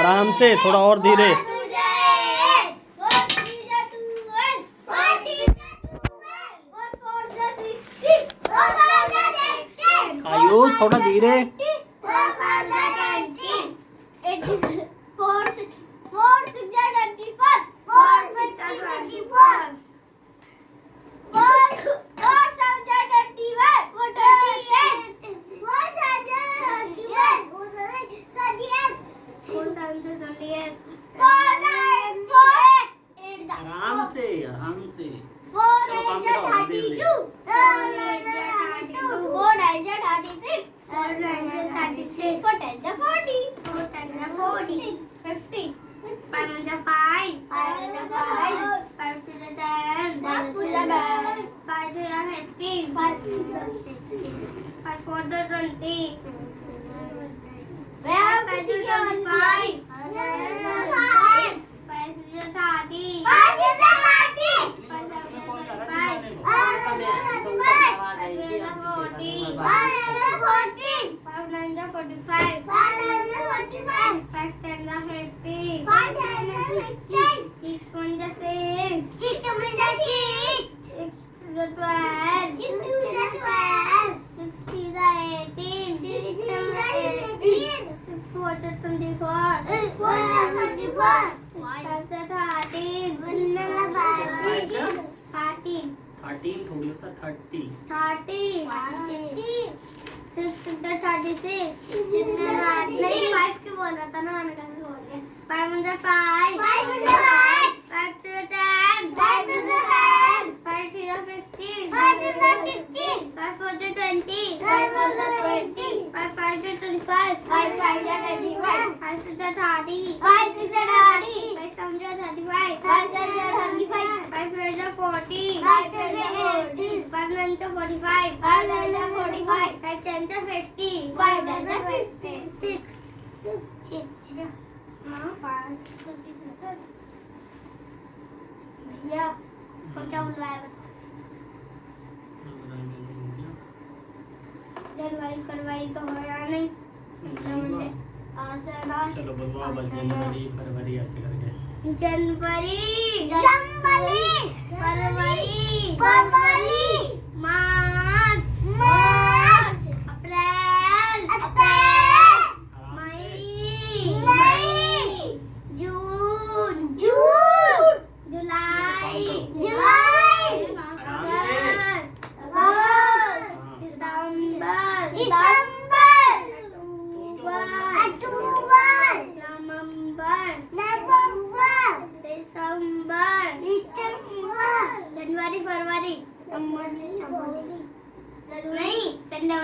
आराम से, थोड़ा और धीरे। आयुष थोड़ा धीरे। आराम से आराम से। चलो काम कराओ, धीरे धीरे। 13 थोड़ी होता 30। 36 नहीं 5 क्यों बोल रहा था ना, मैंने कैसे बोल दिया। 5 5 5 5 5 to 10 5 to 10 5 to 15 5 to 16 5 4 to 20 5 4 to 20 5 5 to 25 5 5 to 25 5 to 30 5 to 30 5 7 to 35 5 to 35 5 8 to 40 5 to 40 5 9 to 45 5 9 to 45 5 10 to 50 5 10 to 50 6 भैया और क्या बुलवाया जनवरी फरवरी तो होया नहीं। चलो बुलवाओ बस, जनवरी फरवरी ऐसे करके। जनवरी फरवरी मार्च अप्रैल मई जून जुलाई अक्टूबर नवंबर दिसंबर जनवरी फरवरी नहीं संडे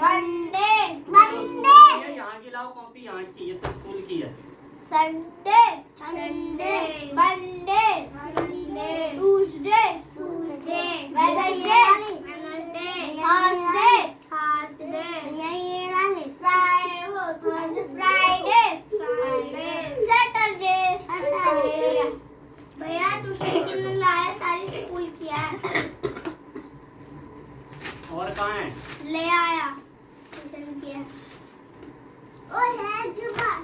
मंडे यहाँ की लाओ कॉपी, यहाँ की, ये तो स्कूल की है। Sunday Monday Tuesday Wednesday Thursday Friday Saturday. भैया ट्यूशन कितने लाया, सारी स्कूल किया है। और कहाँ है? ले आया ट्यूशन किया। ओ है के पास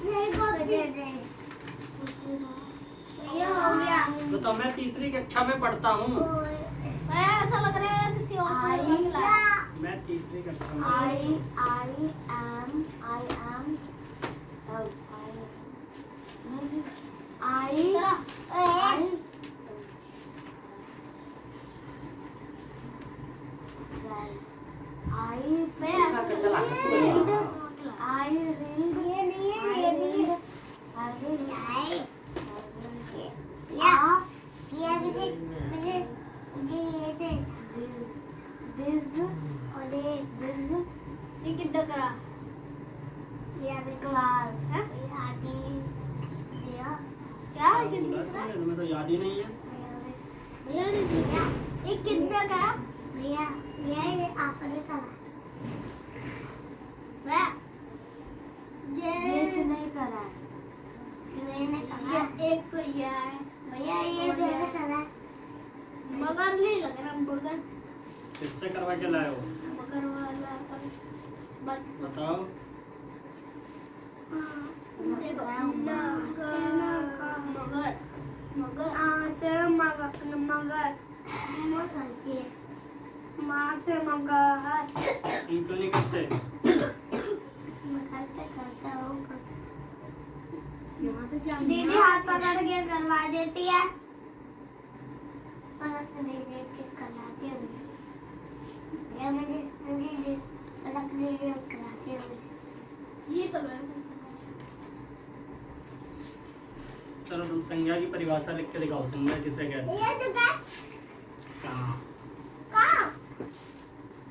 नहीं को दे दे। ये हो गया। तो मैं तीसरी कक्षा में पढ़ता हूँ। मैं ऐसा लग रहा है किसी और से निकला। मैं तीसरी कक्षा में। तुम्हें तो याद ही नहीं है। कितना करा भैया, ये आपने करा, ये नहीं करा, मैंने कहा एक तो ये है भैया, ये मैंने करा। मगर नहीं लग रहा, मगर किससे करवा के लाए हो? मगर वाला मगर तुम क्यों नहीं करते? दीदी हाथ पकड़ के करवा देती है। ये तो मैं चलो तुम संज्ञा की परिभाषा लिख के दिखाओ। संज्ञा किसे कहते हैं? ये जो का कहाँ?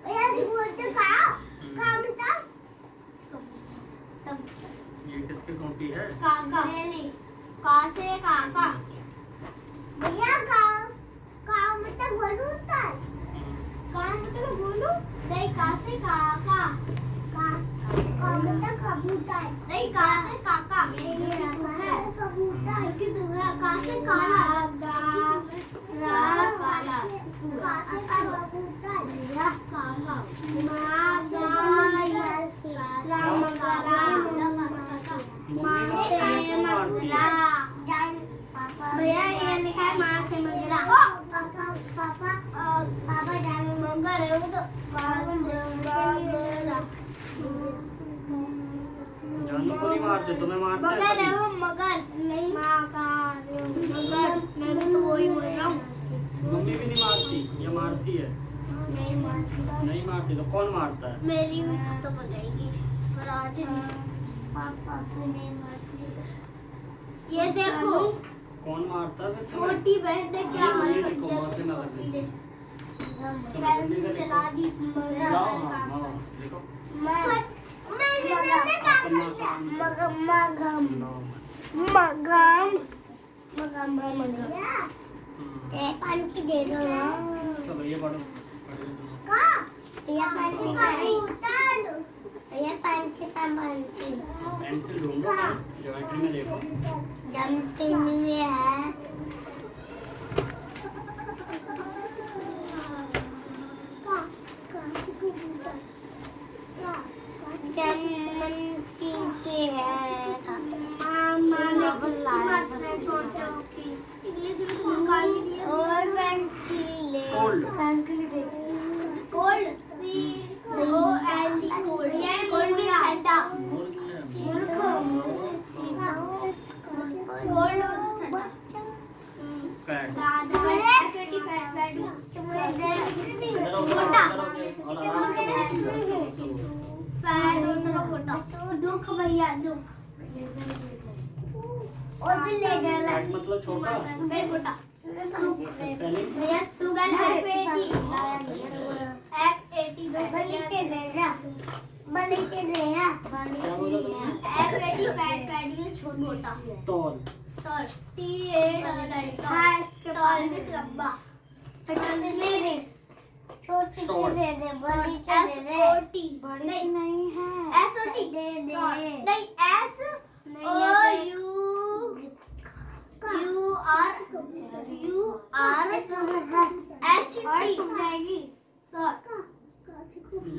ये जो बोलते का ये किसकी कॉपी है? काका का से काका भैया का मतलब बोलू होता है। का मतलब बोलू नहीं, का से काका का मतलब कबूतर नहीं, का से काका ये है कबूतर की दूसरा का से काला रा काला का से कबूतर या काका मां राम भैया ये लिखा है माँ से मंगरा। पापा जाने मंगर है वो तो जानू को नहीं मारते, तुम्हें मारते मगर है हैं वो मगर नहीं माँ का मगर। मैं भी तो वही बोल रहा हूँ। मम्मी भी नहीं मारती, ये मारती है। नहीं मारती। नहीं मारती तो कौन मारता है? मेरी भी खत्म हो जाएगी पर आज नहीं। पापा नहीं मारती। ये देखो कौन मारता है फिर तुम्हें? छोटी बहन ने क्या ये देखो वहाँ से ना करनी। पेंसिल चला दी। जाओ हाँ लिखो। पंछी दे दो ना। चलो ये पढ़ो। ये पंछी का पंछी पेंसिल ढूंढो, ज्योमेट्री में देखो। जंपिंग है। दुख भैया दुख और भी ले जाना मतलब छोटा बेटा स्पेलिंग भैया सुबह F80 बलिते देगा क्या बोला तुमने? F80 फैट छोटा टॉल T8 इसके बाद में लंबा नहीं रे छोटी Short. दे दे बड़ी बड़ी नहीं है S-O-T दे दे नहीं S O U R H T जाएगी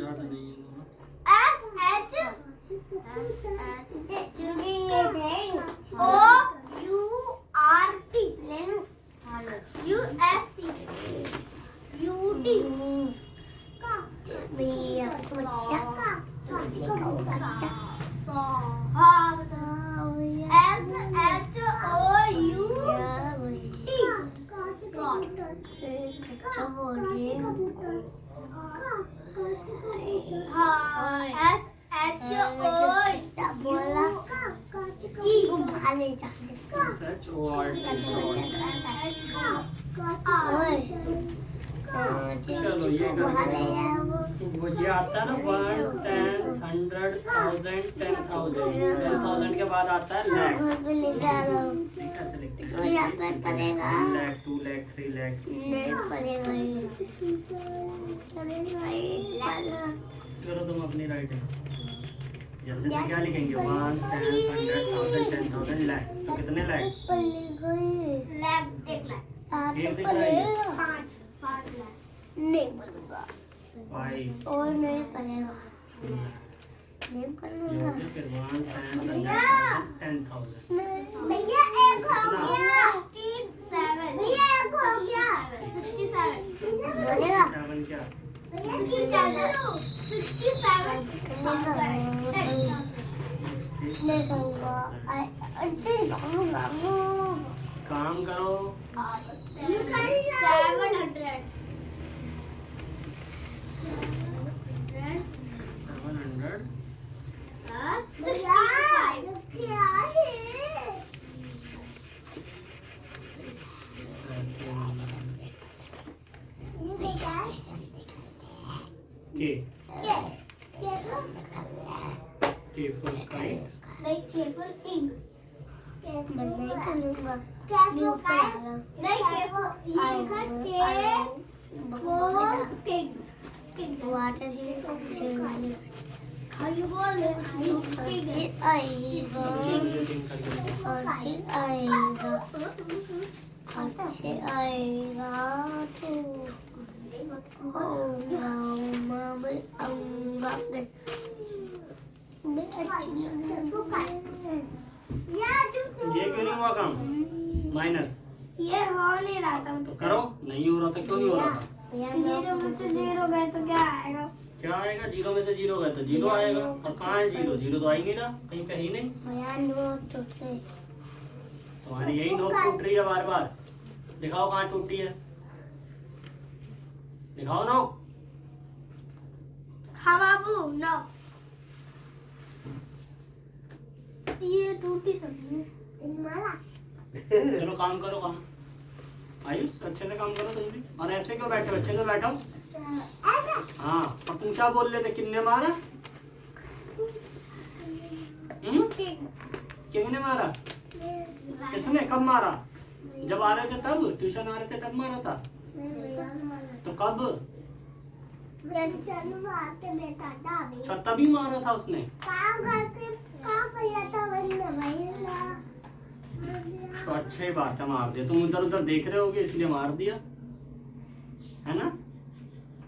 याद नहीं है। S H O U R T U S T U T चलो ये कर वो ये आता है ना 1, 10, 100, 1000, 10,000 10,000 के बाद आता है लाख। कैसे लिखते हैं? 1 लाख 2 लाख 3 लाख। करो तुम अपनी राइटिंग। जैसे क्या लिखेंगे 1, 10, 100, 1000, 10,000 लाख। तो कितने लाख? एक दिख रहा है? 5 लाख नहीं बोलूंगा 5 और नहीं पड़ेगा नहीं ये बोलूंगा हो गया फिर 1, 10, 10,000 भैया एक हो गया 67 भैया एक हो गया 67 बोलेगा 7 क्या? काम करो। 700 K for kite. ये क्यों नहीं हुआ काम? माइनस ये हो नहीं रहा था तो करो, नहीं हो रहा था, क्यों नहीं हो रहा था? जीरो में से जीरो गए तो क्या आएगा? क्या आएगा? 0 में से 0 गए तो 0 आएगा। और कहाँ है 0? 0 तो आ ही नहीं रहा, कहीं पे ही नहीं। तुम्हारी यही नोक टूट रही है बार बार। दिखाओ कहाँ टूटी है, दिखाओ नोक। हाँ बाबू नो, ये टूटी तो नहीं है। चलो काम करो, काम। आयुष अच्छे से काम करो तुम भी। और ऐसे क्यों बैठे हो? अच्छे से बैठो। हाँ, और तुम क्या बोल रहे थे? किसने मारा? किसने मारा? किसने कब मारा? जब आ रहे थे तब? ट्यूशन आ रहे थे तब मारा था? तो कब? अच्छा, तभी मारा था उसने। तो अच्छी बात है, मार दिया। तुम उधर उधर देख रहे होगे इसलिए मार दिया, है ना?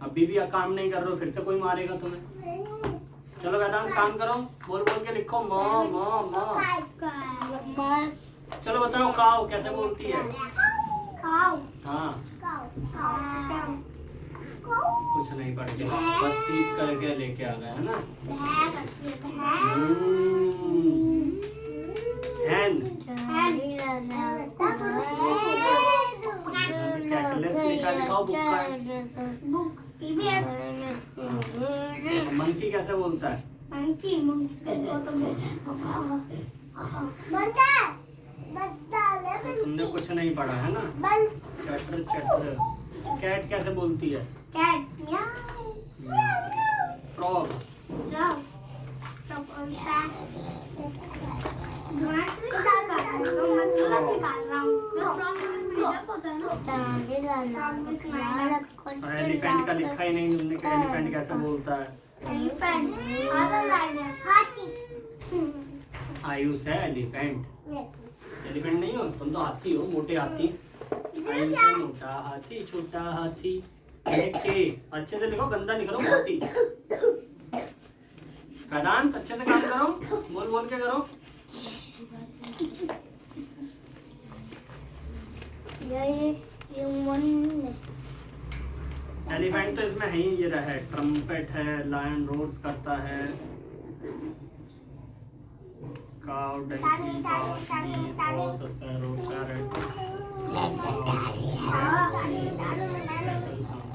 अभी भी काम नहीं कर रहे हो, फिर से कोई मारेगा तुम्हें। चलो वेदांत काम करो, बोल बोल के लिखो माँ माँ माँ। चलो बताओ काऊ कैसे बोलती है? हाँ, कुछ नहीं पढ़ के, बस टीप करके लेके आ गए, है ना? हैंड मंकी कैसे बोलता है? तुमने कुछ नहीं पढ़ा है ना? चटर चटर। कैट कैसे बोलती है? फ्रॉग। एलिफेंट का लिखा ही नहीं तुमने, एलिफेंट कैसे बोलता है? आयुष है एलिफेंट। एलिफेंट नहीं हो तुम, तो हाथी हो, मोटे हाथी। आयुष है मोटा हाथी, छोटा हाथी। के अच्छे से लिखो, गंदा लिख रहा बहुत ही। वेदांत अच्छे से काम करो, बोल बोल के करो। एलिफेंट तो इसमें है ही, ये रहा है। ट्रम्पेट है, लायन रोर्स करता है, काउ डंकी हॉर्स बीस हॉर्स स्पैरो पैरट।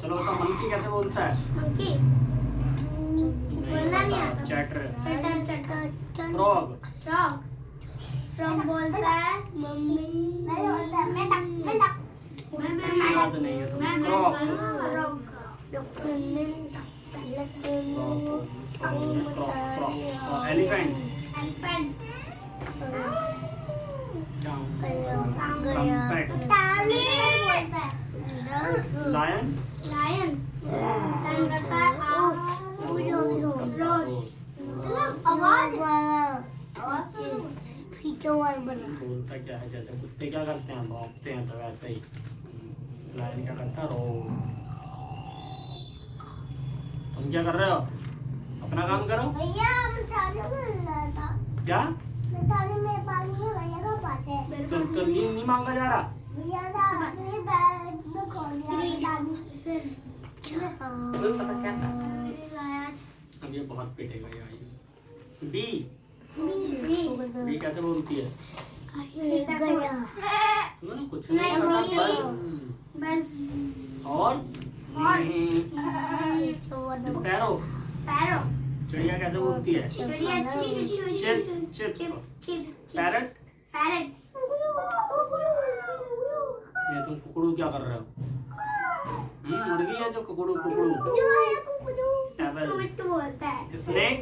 चलो बताओ मंकी कैसे बोलता है? चैटर। फ्रॉग। फ्रॉग बोलता है मम्मी। याद नहीं है तुम्हें? फ्रॉग। एलिफेंट। लायन। बोलता क्या है? जैसे कुत्ते क्या करते हैं, भौंकते हैं, तो वैसे ही लायन क्या करता है? रोज। तुम क्या कर रहे हो? अपना काम करो। भैया क्या? में पानी है भैया का पास है। तो नहीं मांगा जा रहा? भैया ने बैग में खोल दिया। तुम्हें पता क्या था? अब ये बहुत पिटेगा ये आयुष। बी बी कैसे बोलती है? तुम्हें कुछ नहीं पता बस। और स्पैरो चिड़िया कैसे बोलती है? Chip parrot. ये तुम कुकड़ू क्या कर रहे हो? मुर्गी है जो कुकड़ू स्नेक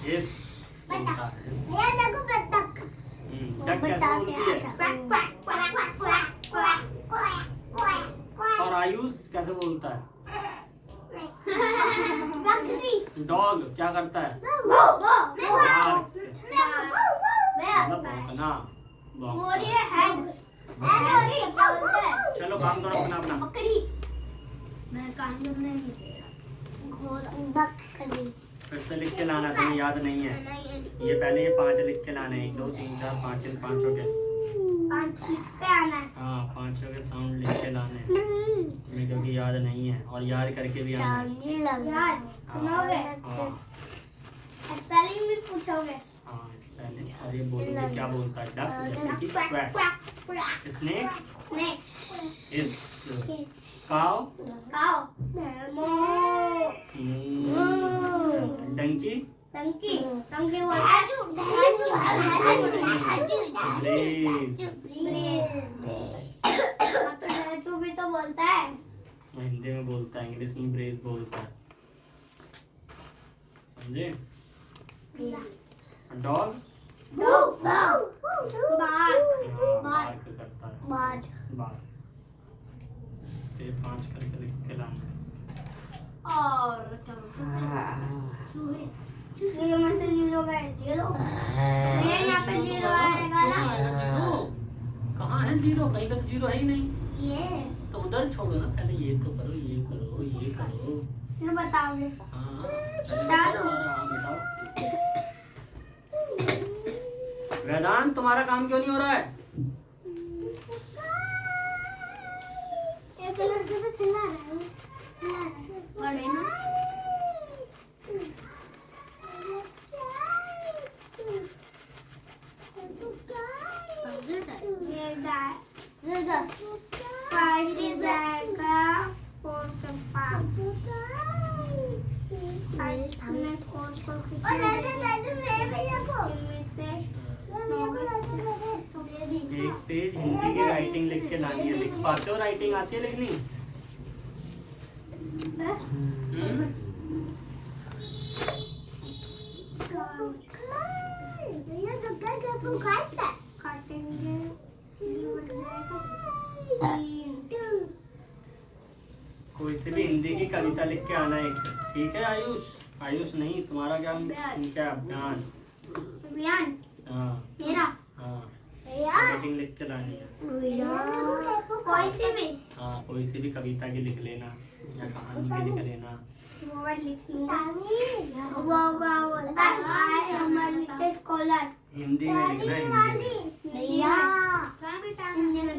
यस डक कैसे बोलती है? और आयुष कैसे बोलता है? डॉग क्या करता है? भौंकना। चलो काम करो अपना अपना। फिर से लिख के लाना, तुम्हें याद नहीं है ये। पहले ये 5 लिख के लाने, 1 2 3 4 5 इन 5 के। हाँ 5 के साउंड लिख के लाने तुम्हें, क्योंकि याद नहीं है। और याद करके भी आना। सुनोगे? स्पेलिंग भी पूछोगे? हाँ स्पेलिंग। और ये बोलोगे क्या बोलता है? डक जैसे कि क्वैक। स्नेक इस काउ डंकी भी तो बोलता है। हिंदी में बोलता है, इंग्लिश में ब्रेज बोलता है, समझे? डॉग बार्क करता है। बार्क। ये 5 करके लिख के लाना। और जीरो में से 0 गए, 0 यहाँ पे 0 आएगा ना। कहाँ है 0? कहीं पे तो 0 है ही नहीं। ये तो उधर छोड़ो ना, पहले ये तो करो, ये करो, ये करो। बताओगे? हाँ बताओ। वेदांत तुम्हारा काम क्यों नहीं हो रहा है? एक लड़के तो चिल्ला रहा है बड़े ना। एक पेज हिंदी की राइटिंग लिख के लानी है। लिख पाते हो? राइटिंग आती है लिखनी? कोई से भी हिंदी की कविता लिख के आना एक, ठीक है आयुष? आयुष नहीं, तुम्हारा क्या क्या अभियान? हाँ मेरा। हाँ राइटिंग लिख के लानी है। कोई से भी? हाँ कोई से भी कविता की लिख लेना या कहानी की लिख लेना। हिंदी में लिखना है। हिंदी में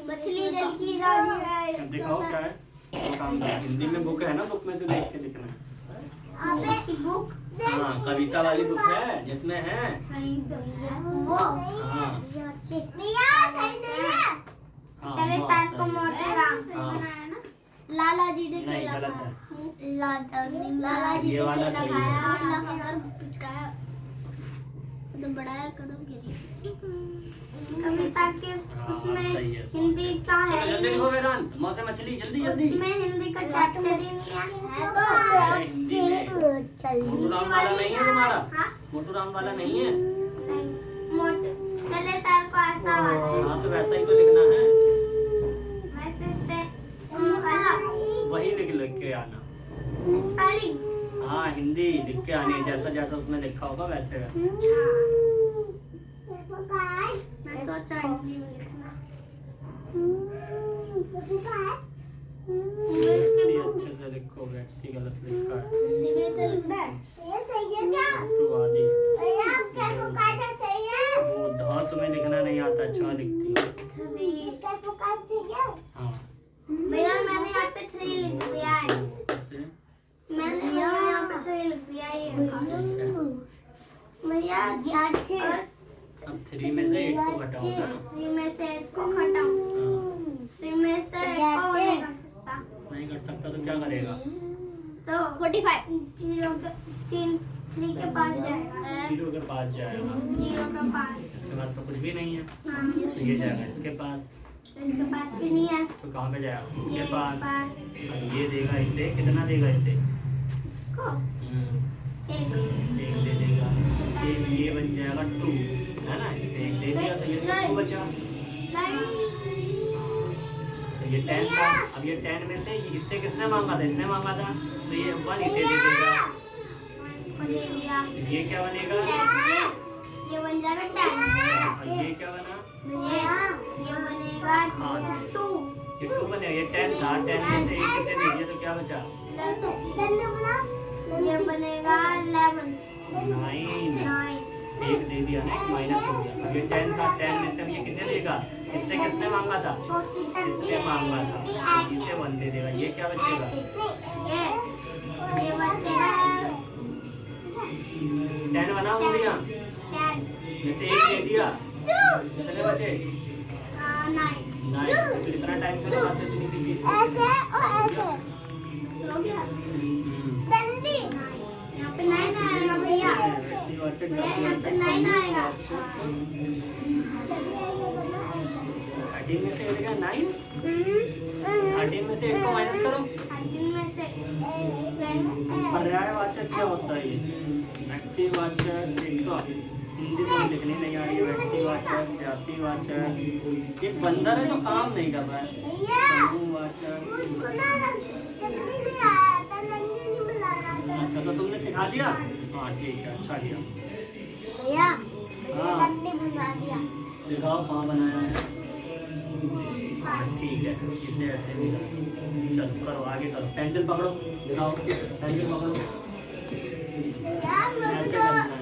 मछली दिखाओ क्या है वो काम। हिंदी में बुक है ना, बुक में से देख के लिखना है। बुक? हाँ कविता वाली बुक है जिसमें है वो। हाँ लाला जी ने नहीं गलत है। लाला जी ये वाला सही है। तो बड़ा कदम कविता के उसमें हिंदी का है। जल्दी लिखो वेदांत। मौसम मछली जल्दी जल्दी। उसमें हिंदी का चैप्टर ही नहीं है। हिंदी में मोटू राम वाला नहीं है तुम्हारा? मोटू राम वाला नहीं है? चले सर को ऐसा वाला। हाँ तो वैसा ही तो लिखना है। वैसे से वही लिख के आना। स्पेलिंग? हाँ हिंदी लिख के आनी, जैसा जैसा उसमें लिखा होगा वैसे वैसे। मैं सोचा हिंदी में लिखना। अच्छे से लिखोगे कि गलत लिखा है। हिंदी में तो लिखना है। ये सही है क्या? वस्तुवादी। कैसे काटना चाहिए? वो ध तुम्हें लिखना नहीं आता, छ लिखती हो। कैसे काटना चाहिए? हाँ पे 3 लिख दिया है। से मैंने यहाँ पे 3 लिख दिया है ये। भैया अब 3 में से 8 को घटाओ ना। 3 में से 8 को घटाओ। 3 में से 8 को नहीं कर सकता। नहीं कर सकता तो क्या करेगा? तो 45 0 के 3 के पास जाएगा। 0 के पास जाएगा। 0 के पास। इसके पास तो कुछ भी नहीं है, हाँ, तो ये जाएगा इसके पास। तो इसके पास भी नहीं है। तो कहाँ पे जाएगा? ये इसके पास। पास। अब ये देगा इसे, कितना देगा इसे? इसको 1 1 दे देगा। ये बन जाएगा 2, है ना? इसने 1 दे दिया तो ये 2 बचा। तो ये 10 था। अब ये 10 में से इससे किसने मांगा था? इसने मांगा था, तो ये 1 इसे दे देगा। इसको दे दिया। तो ये क्या बनेगा? ये बन जाएगा 10। और ये क्या बना? ये बनेगा 2। ये 2 बनेगा। ये 10 था, 10 में से 1 इसे दे दिया तो क्या बचा? ये बनेगा 11। 9। 1 दे दिया ना, माइनस हो गया। अब ये 10 था, 10 में से अब ये किसे देगा? इससे किसने मांगा था? इससे मांगा था, इसे 1 दे देगा। ये क्या बचेगा? ये बचेगा 10 बना हो गया। 10 में से 1 दे दिया, कितने बचे? 9 9। तो फिर इतना टाइम क्यों लगाते हो तुम इसी चीज से? हो गया। यहाँ पे 9 आएगा भैया। यहाँ पे 9 आएगा। 13 में से 8 का 9। 13 में से 8 को माइनस करो। 13 में से पर्यायवाचक क्या होता है? ये व्यक्तिवाचक, एक तो हिंदी तो लिखनी नहीं आ रही है। व्यक्तिवाचक, जातिवाचक, एक बंदर है जो काम नहीं कर रहा है। समूहवाचक। अच्छा, तो तुमने सिखा दिया? हाँ ठीक है, अच्छा किया। हाँ दिखाओ कहाँ बनाया है। हाँ ठीक है, इसे ऐसे भी चलो करो, आगे करो। पेंसिल पकड़ो, दिखाओ। पेंसिल पकड़ो, ऐसे करना है।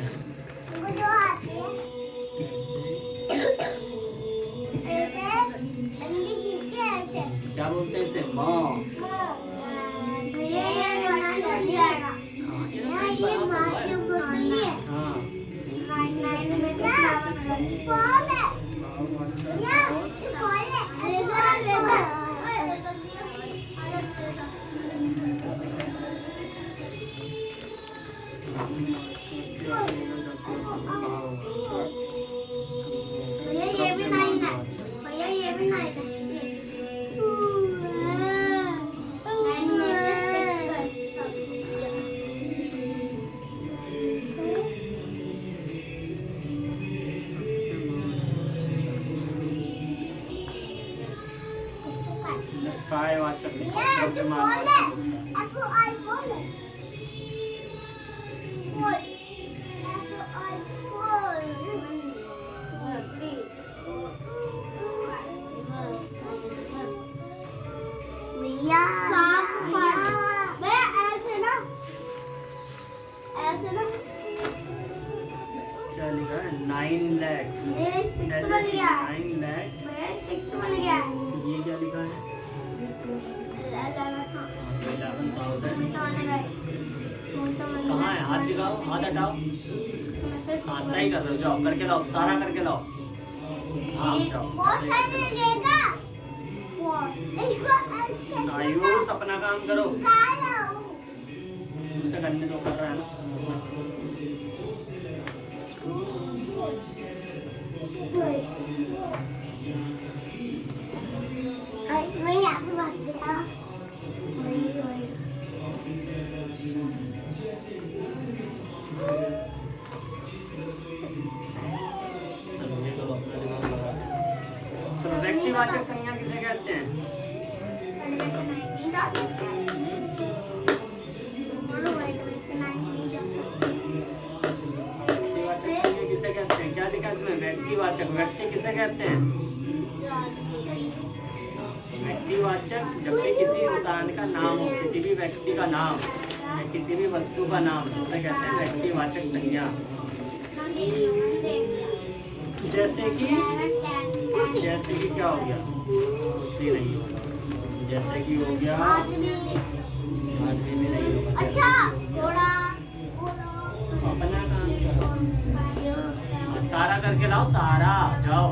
क्या बोलते हैं इसे? माँ। ये भी 9 है भैया, ये भी 9 है। 9 में से 6 पर्यायवाचक द्रव्यमानवाचक होता है। क्या लिखा है? 9 लाख। 6 बन गया। 9 लाख। 6 बन गया। ये क्या लिखा है? 11,000। कहाँ है? हाथ दिखाओ, हाथ हटाओ। हाँ सही कर रहे हो, जाओ करके लाओ, सारा करके लाओ। हाँ जाओ। आयुष अपना काम करो, उसे करने तो कर रहा है ना। चलो ये करो, अपना दिमाग लगा। चलो व्यक्तिवाचक संज्ञा किसे कहते हैं? व्यक्तिवाचक संज्ञा किसे कहते हैं? क्या लिखा इसमें? व्यक्तिवाचक। व्यक्ति किसे कहते हैं? व्यक्तिवाचक जब भी किसी इंसान का नाम हो, किसी भी व्यक्ति का नाम या किसी भी वस्तु का नाम, उसे कहते हैं व्यक्तिवाचक संज्ञा। जैसे कि क्या हो गया? कुछ नहीं होगा। जैसे कि हो गया आदमी। आदमी में नहीं होगा। अच्छा घोड़ा। अपना काम करो। सारा करके लाओ, सारा जाओ।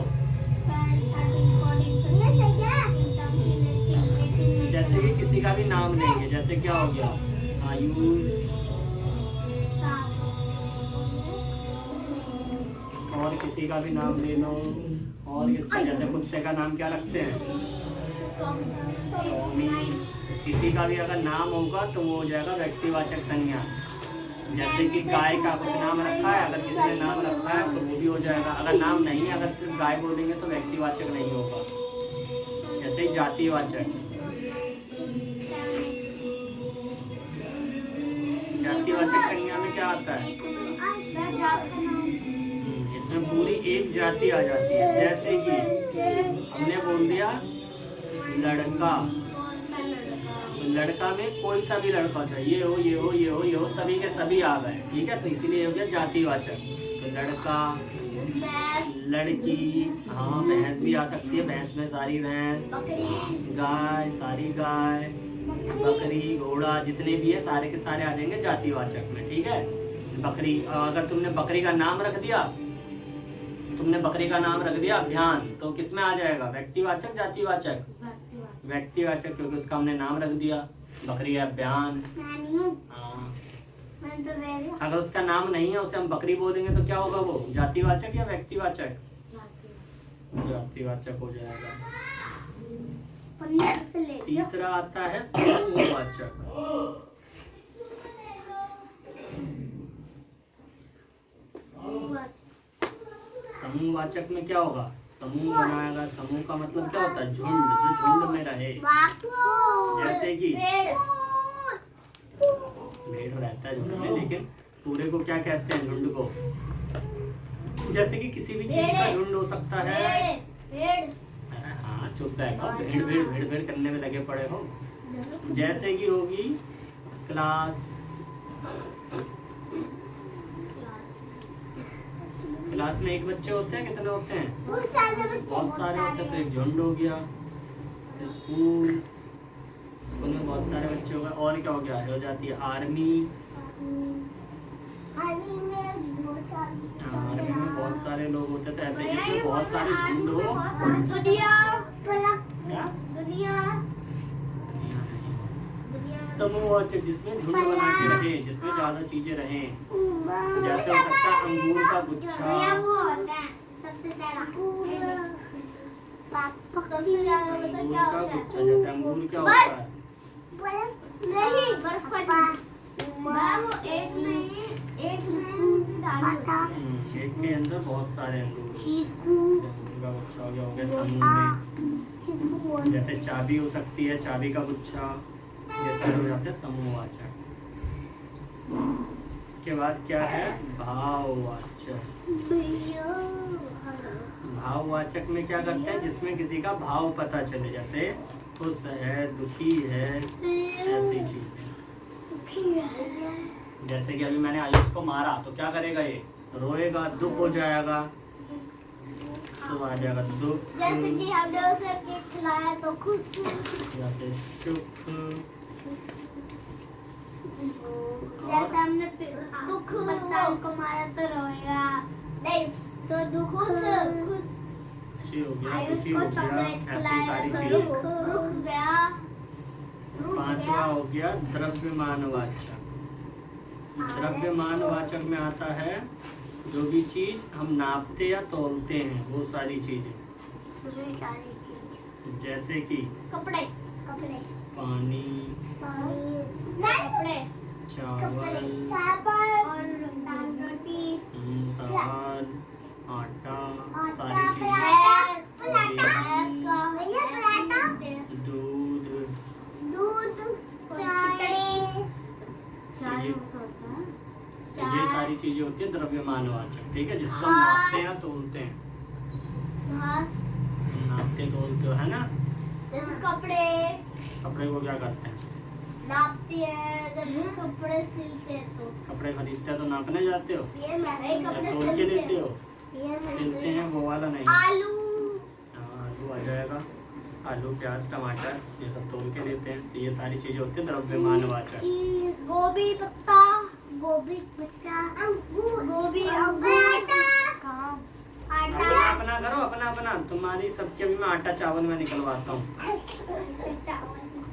जैसे कि किसी का भी नाम लेंगे, जैसे क्या हो गया आयुष, और किसी का भी नाम ले लो। और किसका, जैसे कुत्ते का नाम क्या रखते हैं, टॉमी। किसी का भी अगर नाम होगा तो वो हो जाएगा व्यक्तिवाचक संज्ञा। जैसे कि गाय का कुछ नाम रखा है, अगर किसी ने नाम रखा है तो वो भी हो जाएगा। अगर नाम नहीं है, अगर सिर्फ गाय बोलेंगे तो व्यक्तिवाचक नहीं होगा। जैसे ही जातिवाचक। जातिवाचक संज्ञा में क्या आता है, इसमें पूरी एक जाति आ जाती है। जैसे कि हमने बोल दिया लड़का, लड़का में कोई सा भी लड़का चाहिए, ये हो ये हो ये हो ये हो, सभी के सभी आ गए, ठीक है। तो इसीलिए हो गया जातिवाचक। तो लड़का, लड़की, हाँ भैंस भी आ सकती है, भैंस में सारी भैंस, गाय सारी गाय, बकरी, घोड़ा, जितने भी है सारे के सारे आ जाएंगे जातिवाचक में, ठीक है। बकरी, अगर तुमने बकरी का नाम रख दिया, तुमने बकरी का नाम रख दिया अभियान, तो किस में आ जाएगा, व्यक्तिवाचक जातिवाचक, व्यक्तिवाचक, क्योंकि उसका हमने नाम रख दिया, बकरी है अभियान। हाँ, अगर उसका नाम नहीं है, उसे हम बकरी बोलेंगे तो क्या होगा, वो जातिवाचक या व्यक्तिवाचक, जातिवाचक हो जाएगा। तीसरा आता है समूहवाचक। समूहवाचक में क्या होगा, समूह बनाएगा। समूह का मतलब क्या होता है, झुंड, जो झुंड में रहे। जैसे कि भेड़ रहता है झुंड में, लेकिन पूरे को क्या कहते हैं, झुंड को। जैसे कि किसी भी चीज का झुंड हो सकता है। हाँ चुप रहेगा, भेड़ भेड़ भेड़ भेड़ करने में लगे पड़े हो। जैसे कि होगी क्लास, क्लास में एक बच्चे होते हैं, कितने होते हैं, बहुत सारे होते हैं, तो एक झुंड हो गया। स्कूल, स्कूल में बहुत सारे बच्चे हो गए। और क्या हो गया, हो जाती है आर्मी, आर्मी में बहुत सारे लोग होते हैं। तो ऐसे इसमें बहुत सारे झुंड हो। समूहवाचक जिसमें झुंड बना के रहे, जिसमें ज्यादा चीजें रहें। जैसे हो सकता है अंगूर का गुच्छा, अंगूर का गुच्छा। जैसे अंगूर क्या होता है, एक के अंदर बहुत सारे अंगूर का गुच्छा हो गया, हो गया समूह में। जैसे चाबी हो सकती है, चाबी का गुच्छा, ये सारे हो जाते हैं समूहवाचक। इसके बाद क्या है, भाववाचक। भाववाचक में क्या करते हैं, जिसमें किसी का भाव पता चले, जैसे खुश है, दुखी है, ऐसी चीजें। जैसे कि अभी मैंने आयुष को मारा, तो क्या करेगा, ये रोएगा, दुख हो जाएगा, तो आ जाएगा दुख। जैसे कि हमने उसे केक खिलाया तो खुश, या फिर सुख। जैसे हमने दुख बच्चा को मारा तो रोएगा, नहीं तो दुख खुश। खुशी हो गया, दुखी हो गया, ऐसी सारी चीजें। रुक गया। पांचवा हो गया द्रव्यमानवाचक। द्रव्यमानवाचक में आता है जो भी चीज हम नापते या तौलते हैं, वो सारी चीजें। जैसे कि कपड़े, पानी, कपड़े, चावल, और रोटी, दाल, आटा, सारी चीजें, दूध, ये सारी चीजें होती है द्रव्यमानवाचक, ठीक है, जिसको हम नापते हैं तोलते हैं। नापते तोलते हो, है ना। जैसे कपड़े, कपड़े को क्या करते हैं, नापते हैं। जब कपड़े सिलते हैं तो, कपड़े खरीदते हैं तो नापने जाते हो, नहीं कपड़े तोल के लेते हो, सिलते सिलते हैं वो वाला नहीं। आलू, आलू आ जाएगा। आलू प्याज टमाटर ये सब तोल के देते हैं। तो ये सारी चीजें होती है द्रव्यमानवाचक। गोभी पत्ता, गोभी पत्ता, गोभी आटा, अपना करो अपना। तुम्हारी सबके अभी मैं आटा चावल में निकलवाता हूँ।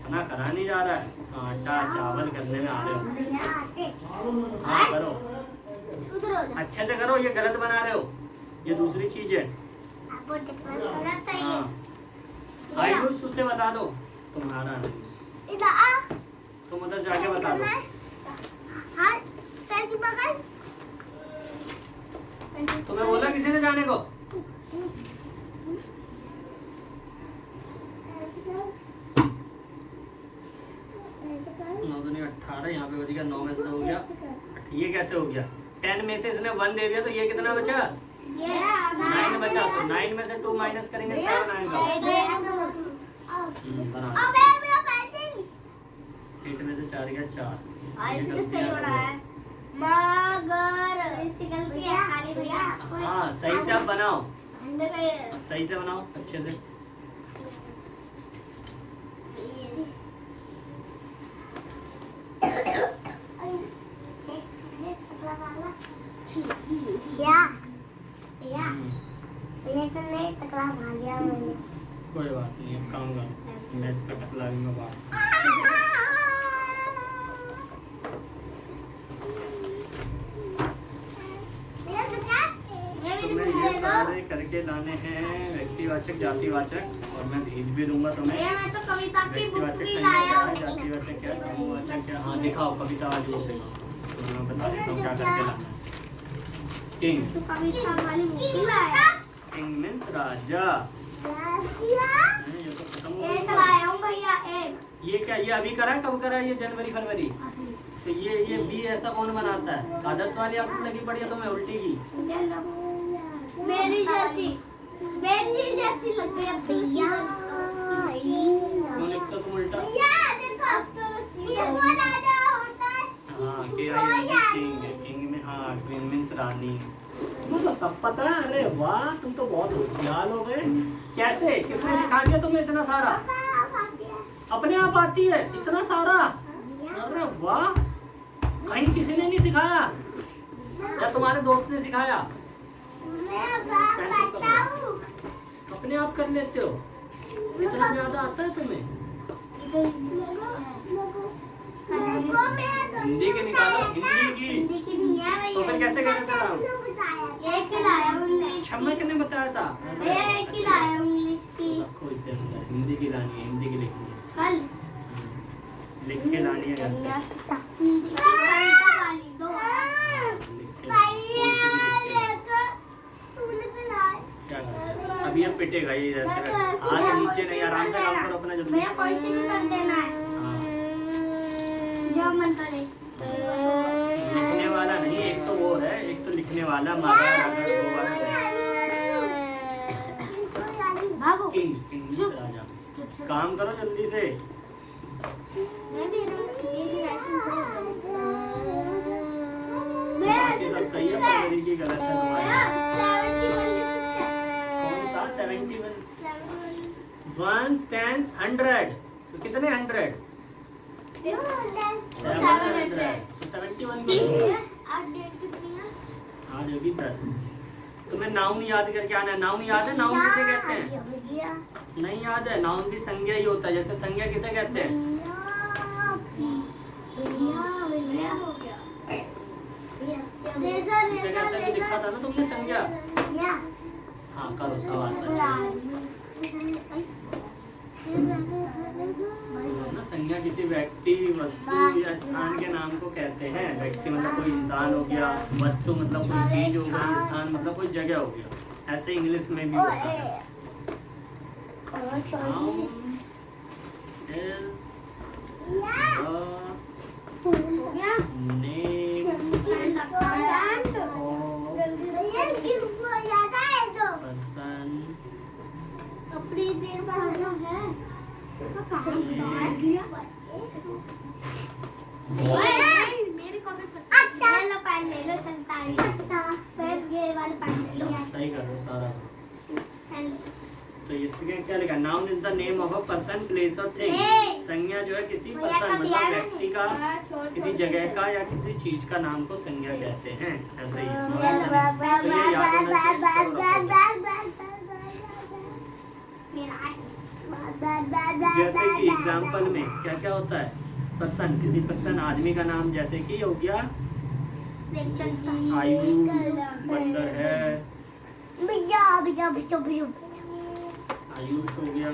अपना करा नहीं जा रहा है, आटा चावल करने में आ रहे हो। हाँ करो, अच्छे से करो, ये गलत बना रहे हो, ये दूसरी चीज है। हाँ आयुष उससे बता दो, तुम्हारा नहीं, तुम उधर जाके बता दो। तुम्हें बोला किसी ने जाने को? 18 यहाँ पे बच गया, 9 में से 2 हो गया। ये कैसे हो गया? 10 में से इसने 1 दे दिया, तो ये कितना बचा? 9 बचा। तो 9 में से 2 माइनस करेंगे 7 आएगा। बना 8 में से 4 गया 4। हाँ सही से आप बनाओ, अब सही से बनाओ अच्छे से। कोई बात नहीं, अब काम करो, मैं इसका टकला भी मैं बात। तुम्हें ये सारे करके लाने हैं, व्यक्तिवाचक जातिवाचक, और मैं भेज भी दूंगा तुम्हें। व्यक्तिवाचक जातिवाचक क्या, समूहवाचक क्या। हाँ दिखाओ कविता वाली वो दिखाओ, तो मैं बता देता हूँ क्या करके लाना है। किंग, किंग मीन्स राजा। ये तो खत्म हो गया। ये क्या, ये अभी करा है? कब करा है ये? जनवरी फरवरी। तो ये बी ऐसा कौन बनाता है? आदर्श वाली आपको लगी बढ़िया, तुम्हें उल्टी की मेरी जैसी लग गई अब भैया। क्यों लिखते हो तुम उल्टा? हाँ किंग में, हाँ क्वीन मीन्स रानी। तुमको तो सब पता है। अरे वाह, तुम तो बहुत होशियार हो गए। कैसे, किसने सिखा दिया तुम्हें इतना सारा? अपने आप आती है इतना सारा? अरे वाह, कहीं किसी ने नहीं सिखाया या तुम्हारे दोस्त ने सिखाया? अपने आप कर लेते हो, इतना ज्यादा आता है तुम्हें? हिंदी के निकालो, हिंदी की। तो फिर कैसे कर रहे थे? क्षमा किसने बताया था? रखो इसे अंदर, हिंदी की लानी है, हिंदी की लिखनी है, लिख के लानी है घर से। क्या करना? अभी अब पिटेगा ये जैसे। हाथ नीचे नहीं, आराम से काम करो अपना जल्दी। लिखने वाला नहीं, एक तो वो है, एक तो लिखने वाला। किंग, किंग राजा। काम करो जल्दी से। बाकी सब सही है, फरवरी की गलत है तुम्हारी। कौन सा? 71। 1 10 100, तो कितने 100? 700। तो 71 की आज होगी 10। तुम्हें नाउन याद करके आना है। नाउन याद है? नाउन किसे कहते हैं? नहीं याद है? नाउन भी संज्ञा ही होता है। जैसे संज्ञा किसे कहते हैं? लिखा था ना तुमने संज्ञा। हाँ करो, सवाल ना। संज्ञा किसी व्यक्ति, वस्तु या स्थान के नाम को कहते हैं। व्यक्ति मतलब कोई इंसान हो गया, वस्तु मतलब कोई चीज हो गई, स्थान मतलब कोई जगह हो गया। ऐसे इंग्लिश में भी होता है। Noun is the name of person अपनी देर बाद है मेरे कॉपी पर ले लो, पेन ले लो, चलता है। फिर ये वाला पेन ले लो। सही करो सारा। तो ये इसमें क्या लिखा? Noun is the name of a person, place और थिंग। संज्ञा जो है किसी भैया पर्सन का मतलब दिया है। व्यक्ति का, किसी जगह का या किसी चीज का नाम को संज्ञा कहते हैं। ऐसे ही तो ये याद होना चाहिए। जैसे कि एग्जाम्पल में क्या क्या होता है? पर्सन, किसी पर्सन आदमी का नाम, जैसे कि हो गया आयुष, बंदर है आयुष हो गया।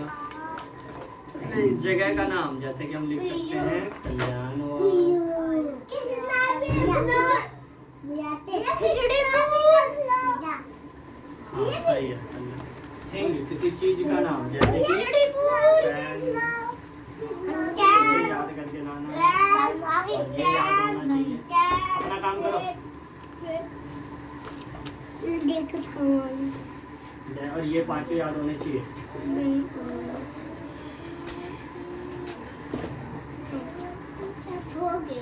जगह का नाम जैसे कि हम लिख सकते हैं कल्याण। हाँ सही है। थिंग, किसी चीज का नाम जैसे कि ये याद करके लाना, ये याद होना चाहिए। अपना काम करो। और ये पांचों याद होने चाहिए। हो गई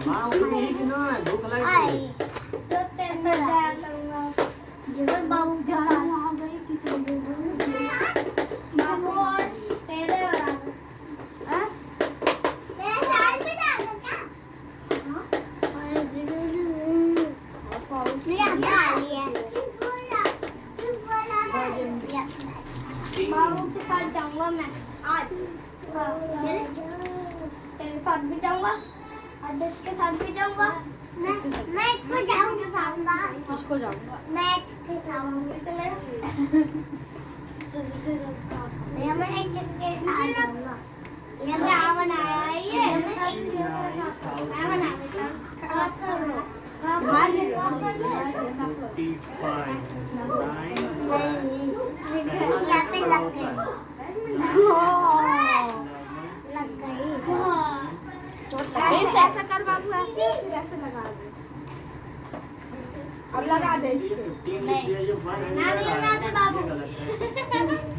माँ उतनी ही कि ना भूख लगी। बाबू के साथ जाऊंगा मैं आज। तेरे साथ भी जाऊंगा और इसके साथ भी जाऊंगा। मैं इसको जाऊंगा। इसको जाऊंगा। मैं इसके जाऊंगा। चले भैया मैं एक जगह आ जाऊंगा। ये क्या बनाया है ये? मैं बनाया यहाँ पे लग गई। ऐसा कर बाबू, ऐसे लगा दे। अब लगा दे।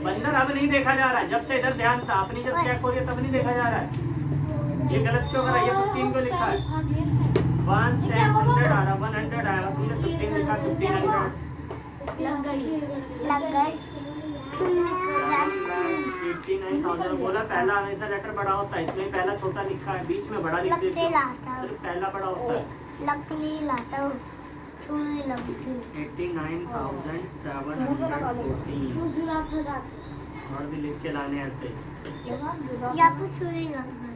बंदर अब नहीं देखा जा रहा है। जब से इधर ध्यान था, अपनी जब चेक हो रही है तब नहीं देखा जा रहा है। ये गलत क्यों करा? ये 15 को लिखा है। 1 10 100 आ रहा, 100 आया, उसमें 15 लिखा, 1500 लग गई। 89,000 बोला। पहला हमेशा लेटर बड़ा होता है, इसमें पहला छोटा लिखा है, बीच में बड़ा लिख देते हैं, सिर्फ पहला बड़ा होता है। लकड़ी लाता हूँ। 89,714 और भी लिख के लाने ऐसे। या कुछ सुई लग गई।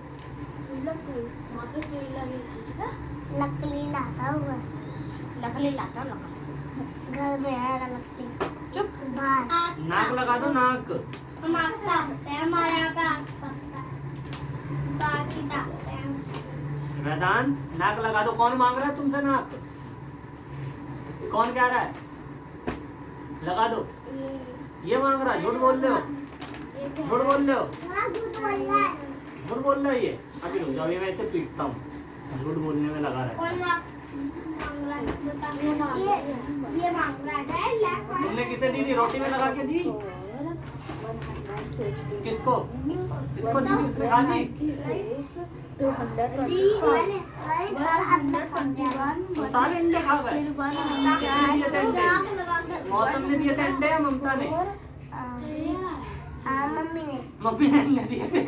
वहाँ पे सुई लगी थी ना? लकड़ी लाता हूँ मैं। लकड़ी लाता हूँ, घर में है लकड़ी। चुप। बाहर नाक लगा दो, नाक। मांगता है हमारे यहाँ का बाकी डालते हैं। वेदांत, नाक लगा दो। कौन मांग रहा है तुमसे नाक? कौन कह रहा है? लगा दो। ये मांग रहा है। झूठ बोल रहे हो, झूठ बोल रहे हो, झूठ बोल रहे हो। ये अभी रुक जाओ, ये मैं इसे पीटता हूँ। झूठ बोलने में लगा रहा है। कौन मांग रहा है? ये मांग रहा है। तुमने किसे दी थी? रोटी में लगा के दी? किसको? किसको दी थी? उसने खा ली? तो सारे अंडे खा गए। किसने दिए थे अंडे? मौसम ने दिए थे अंडे या ममता ने? मम्मी ने। मम्मी ने अंडे दिए थे।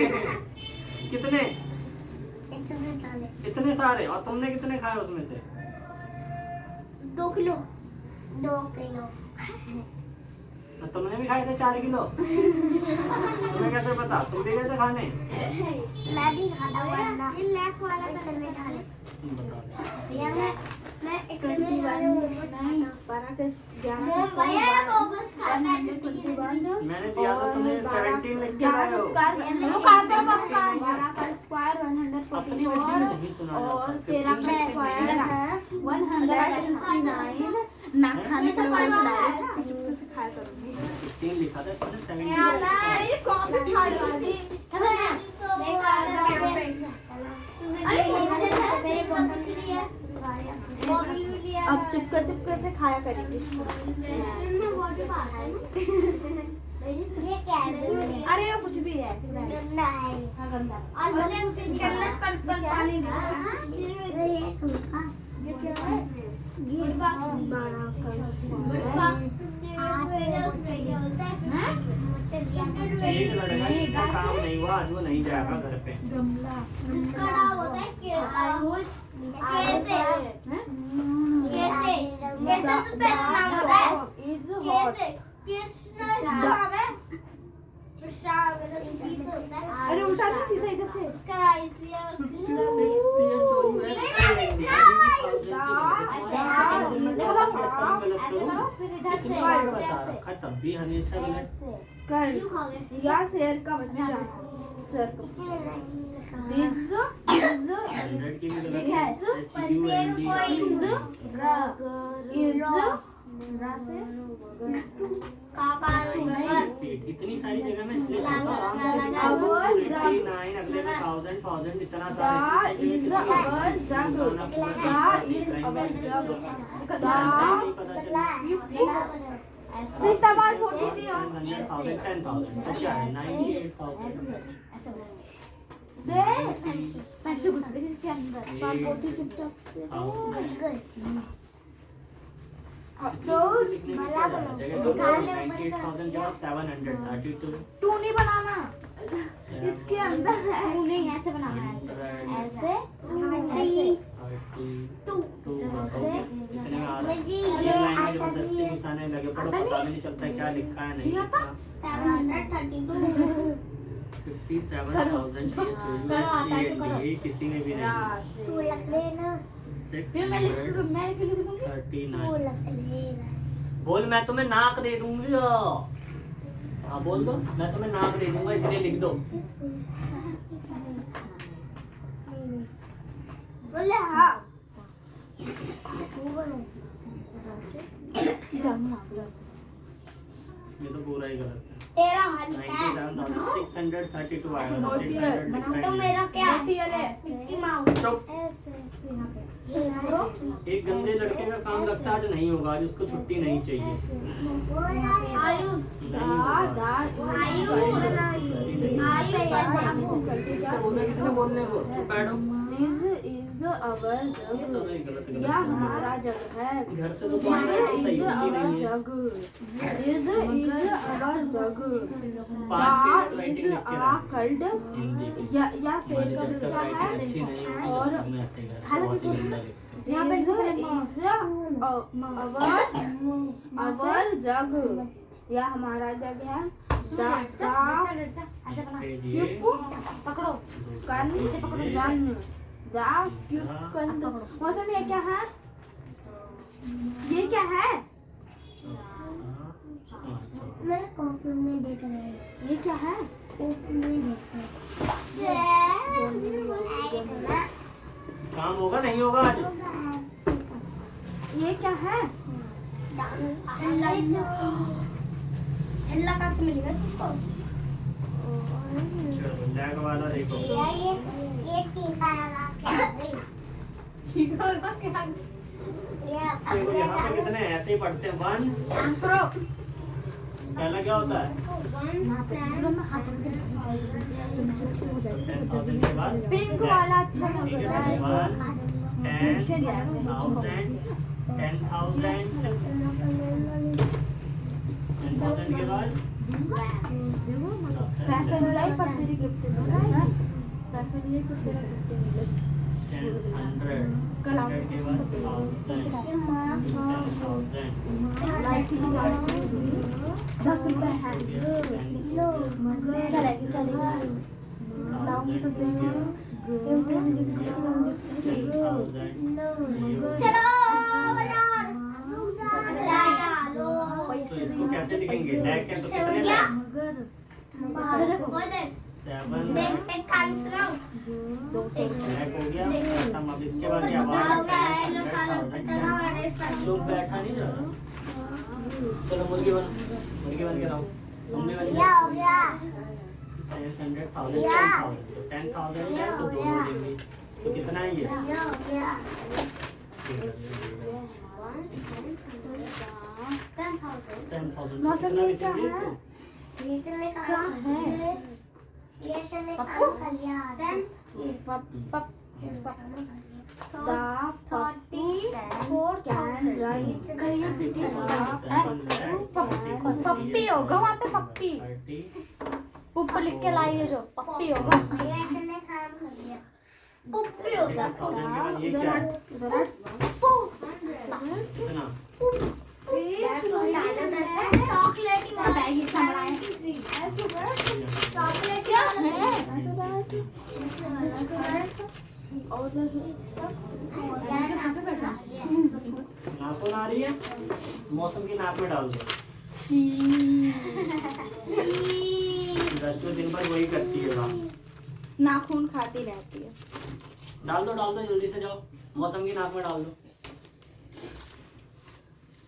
कितने? इतने सारे। और तुमने कितने खाए उसमें से? 2 किलो। 2 किलो। तुमने भी खाए थे 4 किलो? तुम्हें कैसे पता? तुम भी गए थे खाने? मैं भी खाता हूँ अंडा। ये लैक वाला इतने सारे। भैया मैं इतने सारे मैंने दिया था तुम्हें 17 लिख के लाए हो। अपनी मर्जी में नहीं सुना और जाता। 13 का स्क्वायर 169 ना खाने से चुपके से खाया करूंगी। 15 लिखा था तुमने, 17 अब चुपके चुपके से खाया करेंगे। ये क्या है? अरे वो कुछ भी है गंदा है। हाँ गंदा और मुझे इसके अंदर पल पानी दे। ये क्या है ये बड़ा एक लड़का जिसका काम नहीं हुआ आज वो नहीं जाएगा घर पे। गमला जिसका नाम होता है कि आयुष कैसे कैसे कैसे तो तेरा नाम होता है कैसे कृष्ण नाम है प्रसाद पीस होता है। अरे उल्टा नहीं सीधा इधर से उसका इसलिए तब भी हमेशा गलत। कर क्यों खा गए? या शेर का बच्चा शेर का 100 की भी गलत है। इतनी सारी जगह में इसलिए चलता आराम से 89 अगले में 1000 इतना सारा इसके अंदर चुपचाप टू नहीं बनाना इसके अंदर है नहीं ऐसे बनाना है ऐसे लगे पड़ो पता भी नहीं चलता क्या लिखा है नहीं 57,000 किसी ने भी नहीं। 639 बोल मैं तुम्हें नाक दे दूंगी। हाँ बोल दो मैं तुम्हें नाक दे दूंगा इसलिए लिख दो। बोले हाँ ये तो पूरा ही गलत है। तेरा हल क्या है? 97,632 आया। तो मेरा क्या मिक्की माउस। चुप। एक गंदे लड़के का काम लगता है आज नहीं होगा। आज उसको छुट्टी नहीं चाहिए। आयुष नहीं होगा। बोलना किसी ने बोलने को चुप बैठो। यह हमारा जग है घर से तो सही होती नहीं है। 5 मिनट राइटिंग लिख के रख। या शेर का बच्चा है और यहाँ पे अवर जग यह हमारा जग है। पकड़ो मौसम ये क्या है? ये क्या है? मैं कॉपी में देख रही हूँ। ये क्या है? कॉपी में देख काम होगा नहीं होगा आज। ये क्या है? छल्ला कहाँ से मिलेगा तुमको? चलो जैक वाला देखो। ये टीका लगा के टीका लगा के देखो यहाँ पे कितने ऐसे ही पढ़ते हैं। वंस पहला क्या होता है? 10,000 के बाद पिंक वाला अच्छा ठीक लग है। रहा है। 1 10,000 के बाद पैसा मिला ही पर तेरी गिफ्ट मिला पैसा मिले तो तेरा गिफ्ट मिले 100 के बाद 10 रुपए है चलो बाजार तो इसको कैसे लिखेंगे? लैक है तो कितने लैक? 7 लैक हो गया खत्म। अब इसके बाद क्या बात है? चुप बैठा नहीं जा रहा। चलो मुर्गी बन के लाओ। तुम भी बन जाओ। 10,000 है तो दोनों देंगे तो कितना है ये? 10,000 मौसम कितना ये क्या लिखेंगे है? इसको? ये तूने क्या काम है? किया। ये तूने पप्पू? काम किया। पप्पी होगा वहाँ पे, पप्पी 30 ऊपर लिख के लाइए जो पप्पी होगा। ये तूने काम कर दिया। पुप्पी होगा। 1000 के बाद ये क्या है? कितना? चॉकलेट ही वाला है। चॉकलेट ही वाला नाखून आ रही है, मौसम की नाक में डाल दो। 10वें दिन पर वही करती है बात। नाखून खाती रहती है। डाल दो जल्दी से जाओ, मौसम की नाक में डाल दो।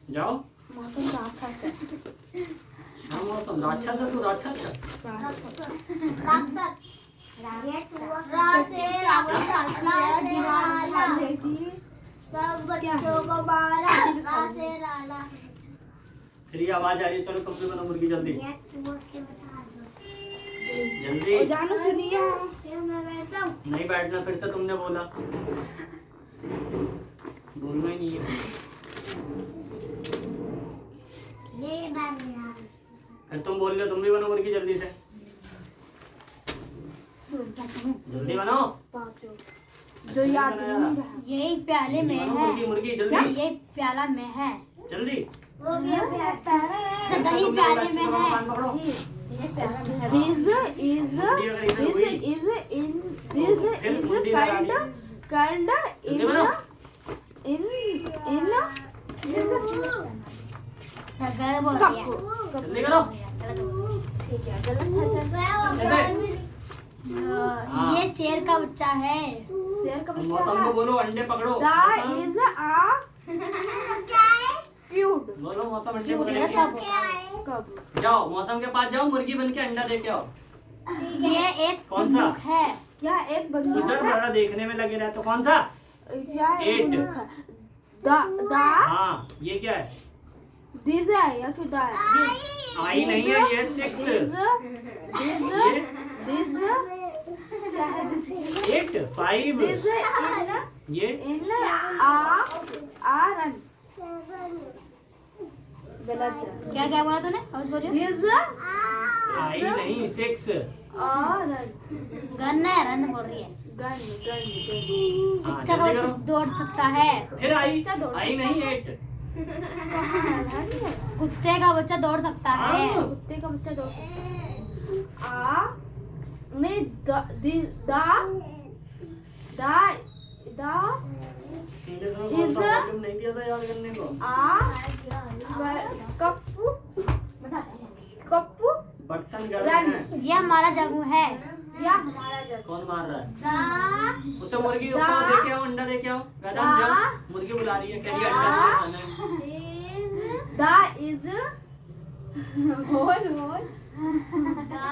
जाओ। मौसम राक्षस है। हाँ मौसम राक्षस है, तू राक्षस है। सब बच्चों को मारा। फिर ये आवाज आ रही है, चलो तुम भी बनो मुर्गी जल्दी जल्दी। ओ जानो सुनिए, मैं बैठता हूँ। नहीं बैठना, फिर से तुमने बोला, बोलना ही नहीं है। ये बात यार। फिर तुम बोल रहे हो तुम भी बनो मुर्गी जल्दी से, जल्दी बनो। जो याद नहीं रहा। यही प्याले में बनो है। मुर्गी मुर्गी क्या जल्दी ये प्याला में है? जल्दी। वो भी तो दही प्याले में है। कान पकड़ो। ये प्याला में है। This is मुंडी अगर इधर हुई, in this फिर is मुंडी लगा दी। kind जल्दी बनो। in गलत बोल दिया। जल्दी करो। ठीक है, गलत ऐसे। हाँ। ये शेर का बच्चा है। शेर का मौसम को बोलो अंडे पकड़ो। दा मौसम। is a fruit बोलो मौसम अंडे पकड़े। ये सब कब जाओ मौसम के पास जाओ, मुर्गी बन के अंडा दे के आओ। ये एक कौन सा? बंदूक है। या एक बंदूक इधर है बड़ा देखने में लगे रहे तो कौन सा? या एक 8। बंदूक है दा हाँ ये क्या है? दिस है या फिर दा है आई नहीं है, ये 6। क्या है दिस 8 5 दिस इन ये आ रन गलत है क्या क्या बोला तूने? और बोलियो। दिस आई नहीं 6। रन गन है, रन बोल रही है। गन हाँ कुत्ते का जल्दी बच्चा करो। दौड़ सकता है। फिर आई नहीं 8। कुत्ते का बच्चा दौड़ सकता है। हाँ। कुत्ते का बच्चा दो आ नहीं दा इंग्लिश में कौन सा वॉल्यूम नहीं दिया था याद करने को? कप्पू बर्तन गर्म है। ये हमारा जगू है। या हमारा जग कौन मार रहा है? उसे मुर्गी को दे के आओ, अंडा दे के आओ। मैडम जाओ, मुर्गी बुला रही है, कह रही है अंडा खाना है। दा इज होल दा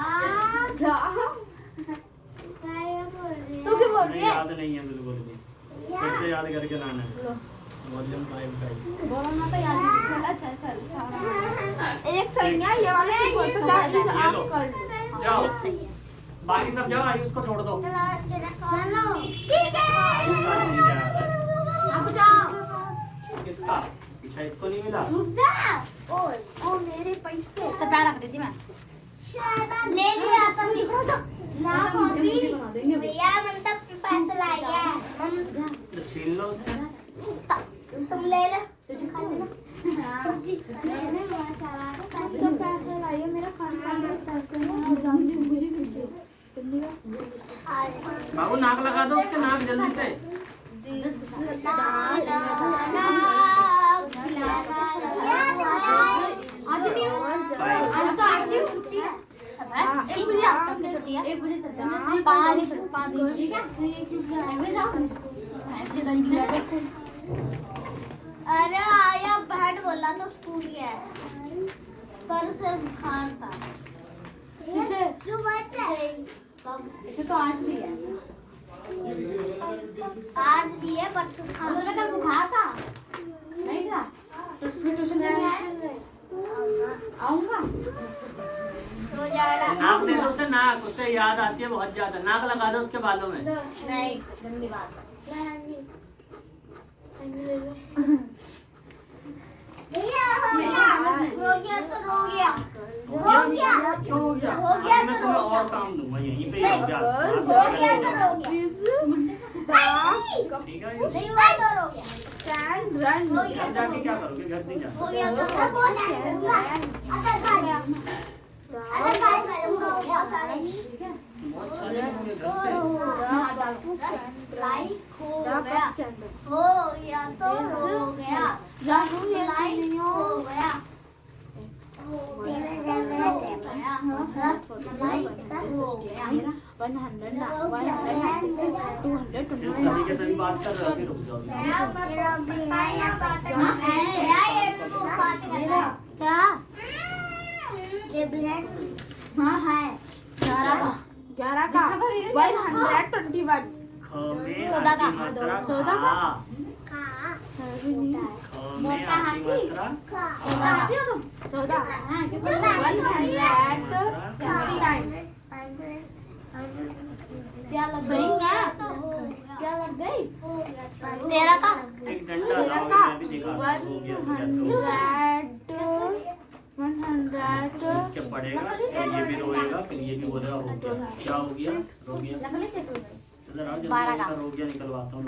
तू क्या बोल रही नहीं है? याद नहीं है बिल्कुल भी, फिर से याद करके लाना है। वॉल्यूम 5 का ही। बोलो ना तो याद नहीं। चल एक संज्ञा ये वाला से बोल तो दा इज ये आप लो। कर लो। जाओ सही है। बाकी सब जाओ, आयुष को छोड़ दो। चलो ठीक है। आयुष आज नहीं जा रहा है। अब जाओ। किसका? अच्छा इसको नहीं मिला। रुक जा। ओ मेरे पैसे तो पैर रख देती मैं। ले लिया तभी। ना मम्मी भैया मतलब पैसे लाया हम तो छीन लो उससे। तुम ले लो। तो पैसे लाइए मेरा खाना में पैसे बाबू नाक लगा दो उसके, नाक जल्दी से। आज नहीं हूँ। आज तो आज नहीं छुट्टी है। एक बजे आज तक की छुट्टी है। 1 बजे चलते हैं। 5 दिन छुट्टी है। ऐसे तो निकल जाएगा स्कूल। अरे आया बहन बोला तो स्कूल गया है पर उसे बुखार था। इसे जो बात है इसे तो आज भी है। आज भी है पर मुझे कल बुखार था नहीं था तो फिर ट्यूशन नहीं आया आऊंगा याद आती है बहुत ज्यादा। नाक लगा दो उसके बालों में। नहीं गंदी बात हो गया तो हो गया। क्यों हो गया? हो गया मैं तो तुम्हें हो और काम दूंगा यहीं पे ही हो गया। हो गया तो हो गया। ठीक है नहीं हुआ तो हो गया। हो गया घर जाके क्या करोगे? घर नहीं जाना। हो गया तो हो गया। अगर खा गया अगर खा गया हो गया। बहुत सारे होंगे घर पे। लाइक हो गया तो हो गया। लाइक हो गया। फिर सभी के सभी बात कर रहे हो, अभी रुक जाओ। क्या ये भी है। हाँ है 11 का 121 ख में 14 का। आधी मात्रा 14 का। खा। ख में मोटा आधी हाथी। मात्रा 14 हाँ 169 क्या लग गई क्या लग गई 13 का एक डंडा लाओगे, मैं भी दिखा दूँ। हो गया तो कैसे होगा? इसके पड़ेगा फिर ये भी रोएगा, फिर ये भी बोलेगा हो गया। क्या हो गया? रो गया। इधर आओ, जल्दी 12 का। रो गया निकलवाता हूँ।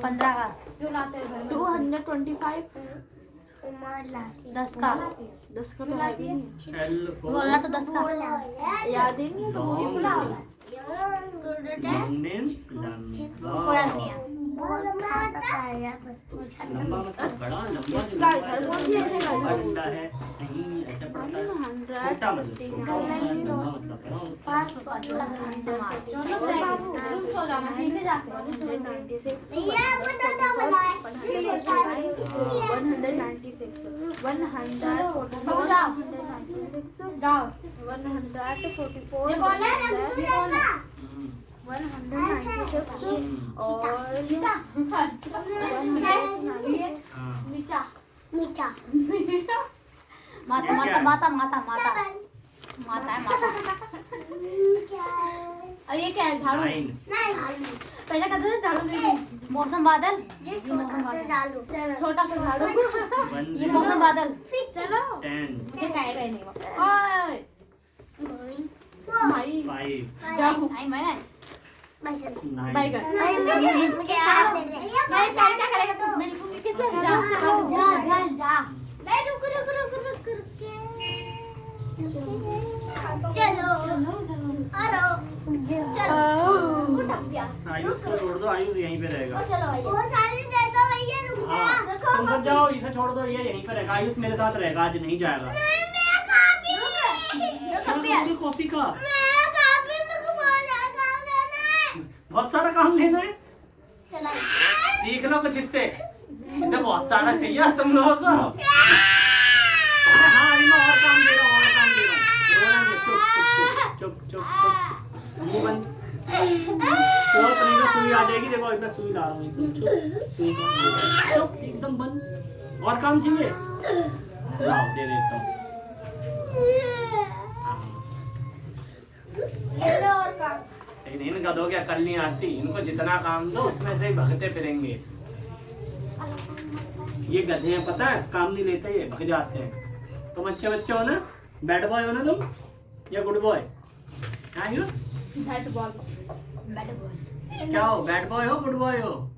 15 का 225 10 का 10 का तो है भी नहीं। L बोलना तो 10 का याद ही नहीं long means कोई याद नहीं है लंबा मतलब बड़ा लंबा लंबा डंडा है, नहीं ऐसे पड़ता है। छोटा मतलब छोटा होता है, लंबा मतलब बड़ा होता है। मीठा माता माता माता माता माता माता है माता और ये क्या है झाड़ू Nine. पहले कहते थे झाड़ू दीदी मौसम बादल ये छोटा सा डालो। छोटा सा झाड़ू 1 ये मौसम बादल 10 मुझे कहेगा ही नहीं भाई 5 जाओ नहीं मैं 9 बैगन मैं क्या करेगा तू मैं लिखूंगी किसे जा जा जा चलो अरे चलो आयुष को छोड़ दो, आयुष यहीं पे रहेगा। चलो वो सारी दे दो भैया रुक जा हाँ, तुम सब जाओ, इसे छोड़ दो, ये यहीं पे रहेगा। आयुष मेरे साथ रहेगा, आज नहीं जाएगा। कॉपी का बहुत सारा काम लेना है, सीख लो कुछ इससे। इसे बहुत सारा चाहिए तुम लोगों को। अरे हाँ, अभी मैं और काम दे रहा हूँ, और काम दे रहा हूँ। रोना नहीं, चुप चुप चुप चुप चुप, मुंह बंद। चुप नहीं तो सुई आ जाएगी। देखो अभी मैं सुई ला रहा हूँ, एकदम चुप, सुई चुप एकदम बंद। और काम चाहिए, लाओ दे देता हूँ। लेकिन इन गधों की अकल नहीं आती, इनको जितना काम दो उसमें से ही भगते फिरेंगे। ये गधे हैं, पता है, काम नहीं लेते, ये भग जाते हैं। तुम अच्छे बच्चे हो ना, बैड बॉय हो ना तुम, या good boy? Ayush bat ball क्या हो, बैड बॉय हो गुड बॉय हो?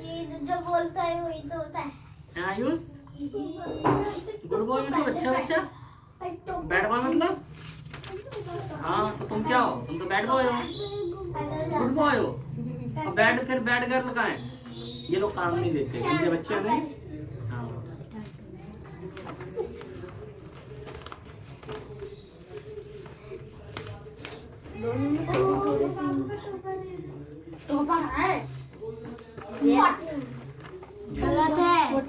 ये जो बोलता है वही तो होता है। आयुष गुड बॉय मतलब अच्छा बच्चा, बैड बॉय मतलब? हाँ तो तुम क्या हो? तुम तो बैड बॉय हो, गुड बॉय हो। और बैड, फिर बैड गर्ल कहाँ है? ये लोग काम नहीं देते, इनके बच्चे नहीं। हाँ तो है गलत है,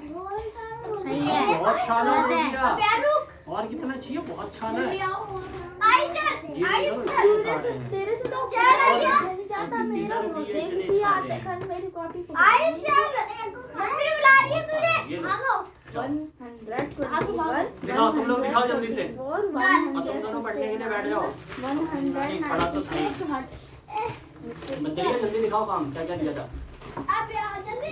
सही है बहुत छाना हो गया। रुक और कितना चाहिए? बहुत छाना है। आई चल ये आई देखो, चल इतने सारे हैं। तेरे से तो चल आइए। जाता मेरा वो इतने देख लिया सारे हैं। देखन मेरी कॉपी आई चल मम्मी बुला रही है तुझे, ये लो। भागो। जाओ 121 दिखाओ, तुम लोग दिखाओ जल्दी से। 4 और तुम दोनों पढ़ने के लिए बैठ जाओ। एक पढ़ा तो सही। बताइए जल्दी दिखाओ काम क्या क्या किया था। अब यहाँ जल्दी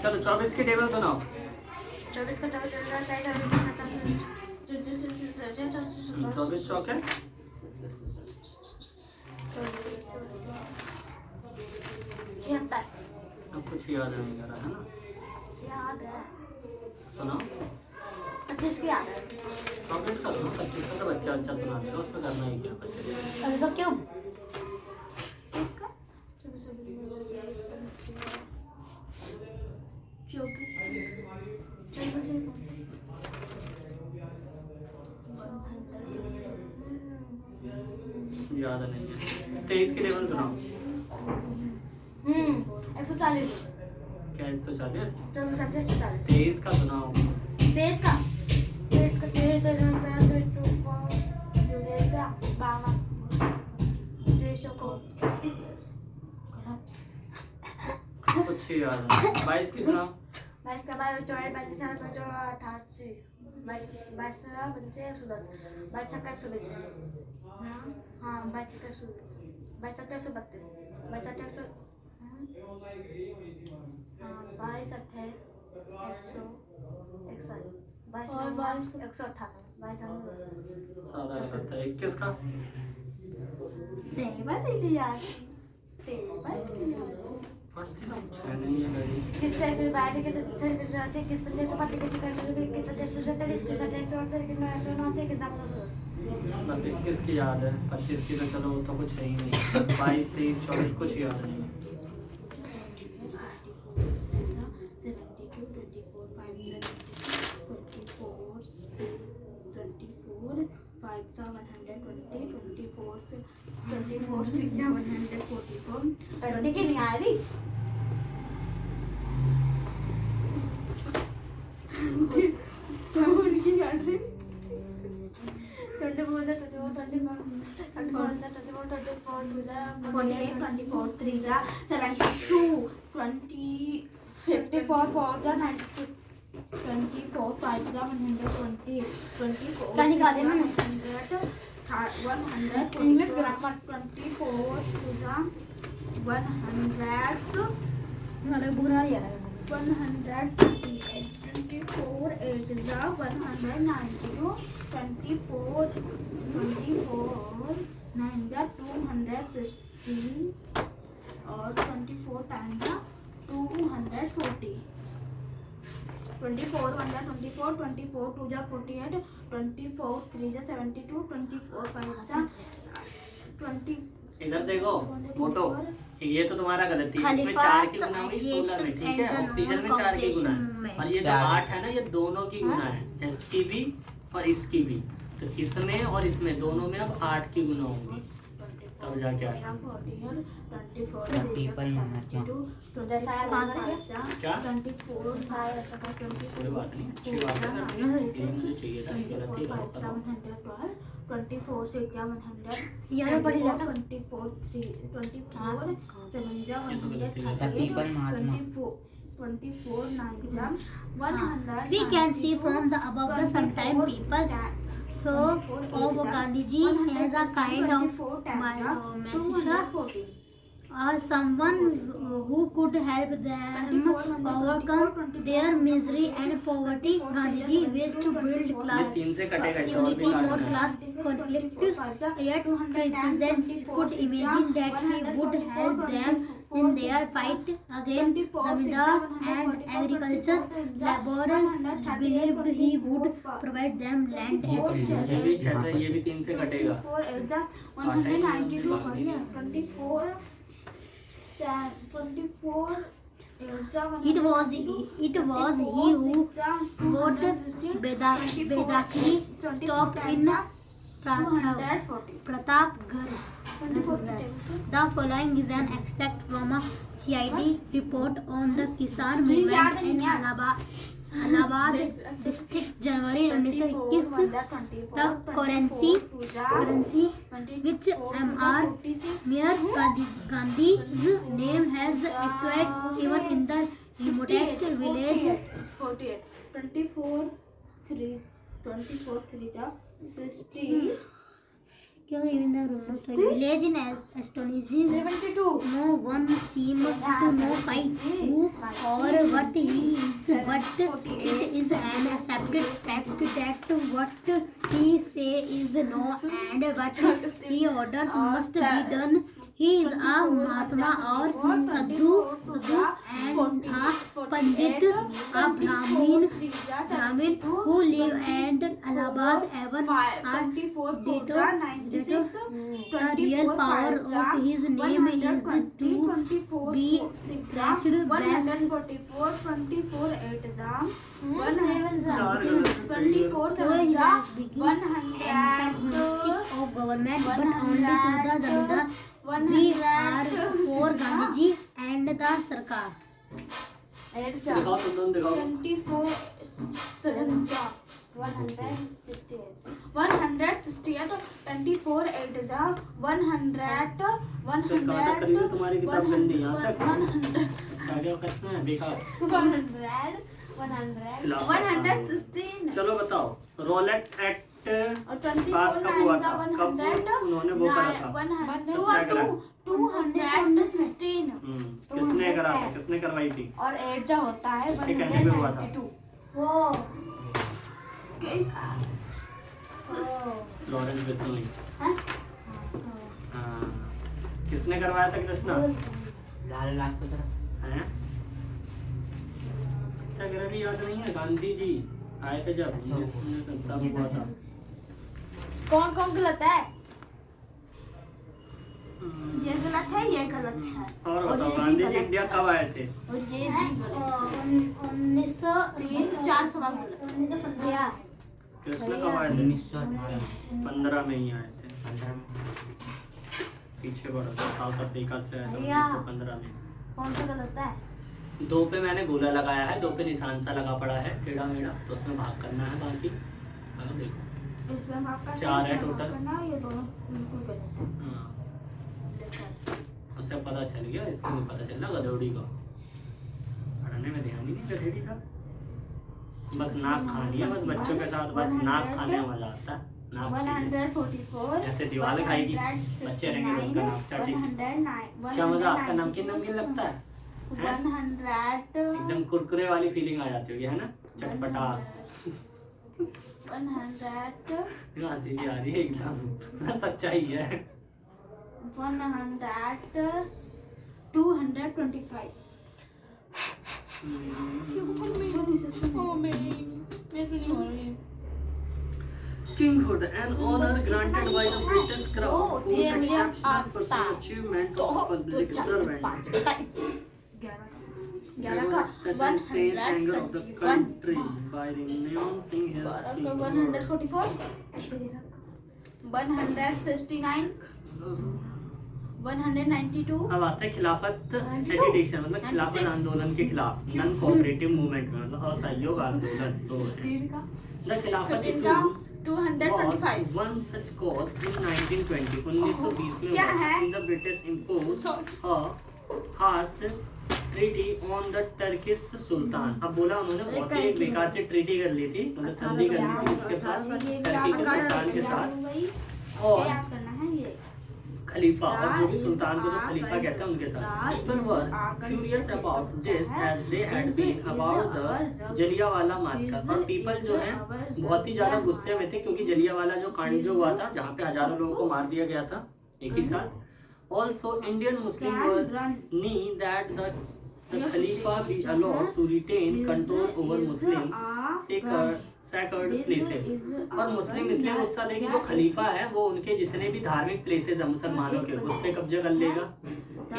चलो 24 की टेबल सुनाओ। 24 का 24 24 चौक है 76 अब कुछ याद नहीं आ रहा है ना। याद है सुनाओ 25 की याद है 24 का सुनो, 25 का तो बच्चा अच्छा सुना देगा, उसमें करना ही क्या 25। अरे सब क्यों याद नहीं है। 23 की टेबल सुनाओ। 140 क्या 140? 140 23 का सुनाओ। 23 का 23 का 22 कुछ याद नहीं। 22 की सुनाओ। 22 का 22 24 25 88 22 का 25 110 22 छक्का 120 हाँ 22 छक्का 120 22 छक्का 132 22 छक्का 22 अट्ठाईस 100 सारा करता है। 21 का पढ़ती ना कुछ है नहीं है मेरी। किससे फिर बाहर के फिर से किस बंदे से बात करके कर सकते हैं किस सदस्य से तेरे किस सदस्य से और तेरे कितना ऐसा ना से कितना बस 21 की याद है। 25 की तो चलो वो तो कुछ है ही नहीं। 22 23 24 कुछ याद नहीं है। 20 की नहीं आ रही इंग्लिश ग्रामर 24 100 वाले बुरा ही है 128 24 8 192 24 9 260 और 24 टाइम्स 240 24 1 24 24 2 48 24 3 72 24 5 20 इधर देखो फोटो। ये तो तुम्हारा गलती है। इसमें 4 की गुना हुई 16 में, ठीक है। ऑक्सीजन में 4 की गुना है और ये जो 8 है ना ये दोनों की गुना है, इसकी भी और इसकी भी। तो इसमें और इसमें दोनों में अब 8 की गुना होंगी तब जाके आएगा। क्या कोई बात नहीं, अच्छी बात है करनी है। ये मुझे चाहिए था, गलती बात कर रहा हूँ। 24 6 100 यार पढ़ी जाता 24 3 24 7 जा ये तो गलती है। 24 9 जा 100 We can see from the above the sometime people throw of Gandhiji as a kind of message someone who could help them overcome their misery and poverty. Gandhiji wished to build ये class 3 से कटेगा इसे और भी unity for काटना है। class conflict. Yet represents could imagine that he would help them in their fight against zamindar and agriculture laborers. Believed he would provide them land and ये भी 6 से, ये भी 3 से कटेगा। 192 24 It was he who got Bedakri stopped in Pratapgarh. The following is an extract from a CID report on the Kisan movement in Allahabad district January 1921 the currency which MR Gandhi's name has echoed even in the remotest village 24 3 जा 60 even the remote village in astonishing 72 no one seemed to know quite who or what he is, but it is an accepted fact that what he say is no and what he orders must be done. He is a Mahatma or Sadhu and a Pandit, a Brahmin who live at Allahabad even the real power of his name is to be traced back 144 24 8 exam 4 गलत है, सही है। 24 so he 7 has become antagonistic of government but only to the Zamindar. We are for Gandhiji and the Sarkars. 8 दिखाओ तुम दोनों दिखाओ। 24 7 168 24 8 जा 100 फिर कहाँ तक करी थी तुम्हारी किताब गंदी, यहाँ तक? 100 इसका आगे वक्त में बेकार। 116 चलो बताओ, रोलेट एक्ट और 24 पास कब हुआ था? 9 कब उन्होंने वो करा था? 216 किसने करा था? किसने करवाई थी? और 8 जा होता है किसके कहने पे हुआ था? 192 लॉरेंस बिश्नोई। हाँ? हाँ। किसने करवाया था कृष्णा? लाल लाजपत राय हैं? सत्याग्रह भी याद नहीं है? गांधी जी आए थे जब 1917 हुआ था। कौन कौन गलत है? ये गलत है, ये गलत है और ये बताओ, भी गांधी जी गलत इंडिया है। कब आए थे? और ये भी गलत है। 4 सवाल गलत है। कृष्ण कब आए थे? 1918 15 में ही आए थे। पीछे बढ़ो, साउथ अफ्रीका से आए थे 1915 में। कौन सा गलत है? 2 पे मैंने गोला लगाया है, 2 पे निशान सा लगा पड़ा है टेढ़ा मेढ़ा, तो उसमें भाग करना है। बाकी हाँ देखो, इसमें हम आपका 4 है टोटल। ये दोनों बिल्कुल गलत है। हाँ, उससे पता चल गया, इसको नहीं पता चला गधोड़ी को। पढ़ने में ध्यान ही नहीं गधेड़ी का, बस नाक खानी है, बस बच्चों के साथ बस नाक खाने में मजा आता है। नाक चाहिए। 144 ऐसे दीवार खाएगी, बच्चे रहेंगे तो उनका नाक चाटेगी। क्या मजा आपका? नमकीन नमकीन लगता है? 100 एकदम कुरकुरे वाली फीलिंग आ जाती होगी, है ना? चटपटा। 100 हंसी भी आ रही है एकदम, सच्चाई है। 225 Kinghood, an honor granted by the British Crown for exceptional personal achievement of public servant. 11 का Special pain anger of the country by renouncing his king. 144 169 192 अब आता है खिलाफत एजिटेशन, मतलब खिलाफत आंदोलन के खिलाफ, नॉन कोऑपरेटिव मूवमेंट में, मतलब असहयोग आंदोलन। तो the Khilafat issue 225 one such cause in 1920 1920 में the British impose a harsh treaty on the Turkish sultan. अब बोला उन्होंने बहुत ही एक बेकार से ट्रीटी कर ली थी, मतलब संधि कर ली थी इसके साथ, टर्की के सुल्तान के साथ। और करना है ये खलीफा, और जो भी सुल्तान को जो खलीफा कहते हैं उनके साथ। People were furious about this as they had been about the Jallianwala Bhaskar. और पीपल जो है बहुत ही ज्यादा गुस्से में थे, क्योंकि जलियांवाला जो कांड जो हुआ था, जहाँ पे हजारों लोगों को मार दिया गया था एक ही साथ। Also Indian Muslim were need that the Khalifa be allowed to retain control over Muslim sacred places। और मुस्लिम इसलिए गुस्सा थे कि जो खलीफा है वो उनके जितने भी धार्मिक प्लेसेस है मुसलमानों के, उस पे कब्जा कर लेगा।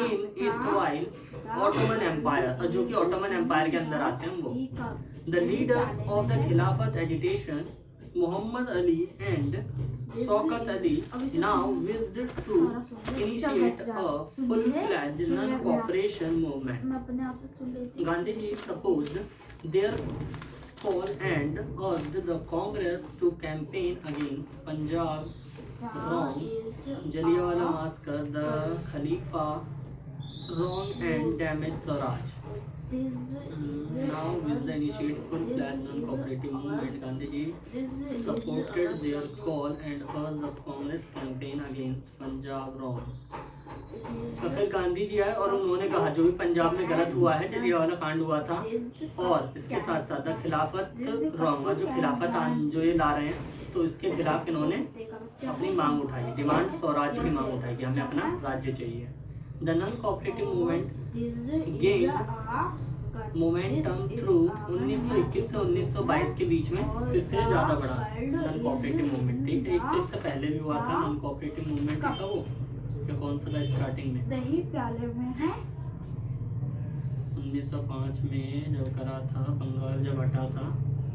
इन ईस्ट वाइल ऑटोमन एम्पायर, और जो कि ऑटोमन एम्पायर के अंदर आते हैं वो। द लीडर्स ऑफ द खिलाफत agitation Muhammad Ali and Shaukat Ali now wished to initiate a full-fledged non-cooperation movement. Gandhi ji supposed their call and urged the Congress to campaign against Punjab wrongs, Jallianwala Massacre, the Khalifa wrong and damaged Swaraj. Now with the initiate full-fledged non-cooperative movement, Gandhiji supported their call and urged the Congress campaign against Punjab wrongs. तो फिर गांधी जी आए और उन्होंने कहा जो भी पंजाब में गलत हुआ है, जलियांवाला कांड हुआ था, और इसके साथ साथ खिलाफत रॉन्ग, जो खिलाफत जो ये ला रहे हैं, तो इसके खिलाफ इन्होंने अपनी मांग उठाई, डिमांड स्वराज की मांग उठाई कि हमें अपना राज्य चाहिए। The non cooperative movement gain momentum through 1921 से 1922 के बीच में फिर से ज्यादा बढ़ा नॉन कोऑपरेटिव मूवमेंट। ठीक है, 21 से पहले भी हुआ था नॉन कोऑपरेटिव मूवमेंट था वो, क्या कौन सा था स्टार्टिंग में? दही प्याले में है 1905 में जब करा था, बंगाल जब हटा था,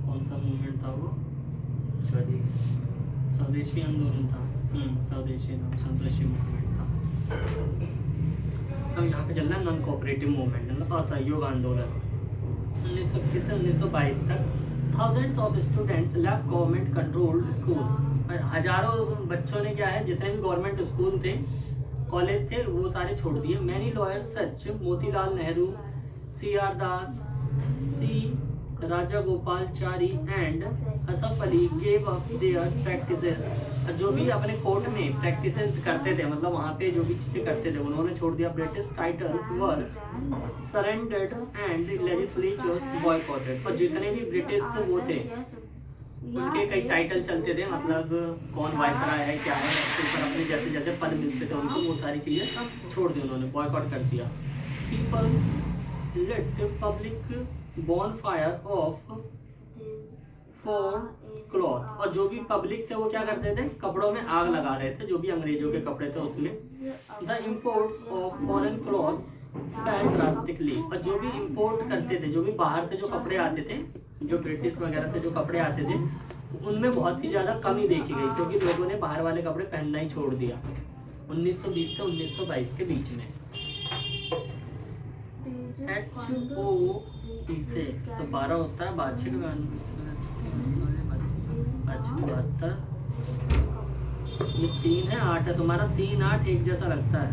कौन सा मूवमेंट था वो? स्वदेशी आंदोलन था। स्वदेशी मूवमेंट था। अब यहाँ पे चल रहा है नॉन कोऑपरेटिव मूवमेंट, मतलब असहयोग आंदोलन। 1921 से 1922 तक thousands of students left government controlled schools, हजारों बच्चों ने क्या है, जितने भी गवर्नमेंट स्कूल थे, कॉलेज थे, वो सारे छोड़ दिए। Many lawyers such Motilal Nehru, CR Das, C Rajagopalachari and Asaf Ali gave up their practices, जो भी अपने कोर्ट में प्रैक्टिसेस करते थे, मतलब वहाँ पे जो भी चीजें करते थे, उन्होंने छोड़ दिया। British titles were surrendered and legislatures boycotted, और जितने भी ब्रिटिश वो थे उनके कई टाइटल चलते थे, मतलब कौन वायसराय है, क्या है, ऊपर अपने जैसे जैसे पद मिलते थे उनको, वो सारी चीजें छोड़ दी उन्होंने, बॉयकॉट कर दिया। People late public bonfire of for cloth, और जो भी पब्लिक थे वो क्या करते थे, कपड़ों में आग लगा रहे थे, जो भी अंग्रेजों के कपड़े थे उसमें। The imports of foreign cloth fail drastically, और जो भी इम्पोर्ट करते थे, जो भी बाहर से जो कपड़े आते थे, जो ब्रिटिश वगैरह से जो कपड़े आते थे, उनमें बहुत ही ज़्यादा कमी देखी गई, क्योंकि लोगों ने बाहर वाले कपड़े पहनना ही छोड़ दिया 1920 से 1922 के बीच में। HO तो 12 होता है, बादशाह का 72, ये 3 है, 8 है, तुम्हारा 3 8 एक जैसा लगता है।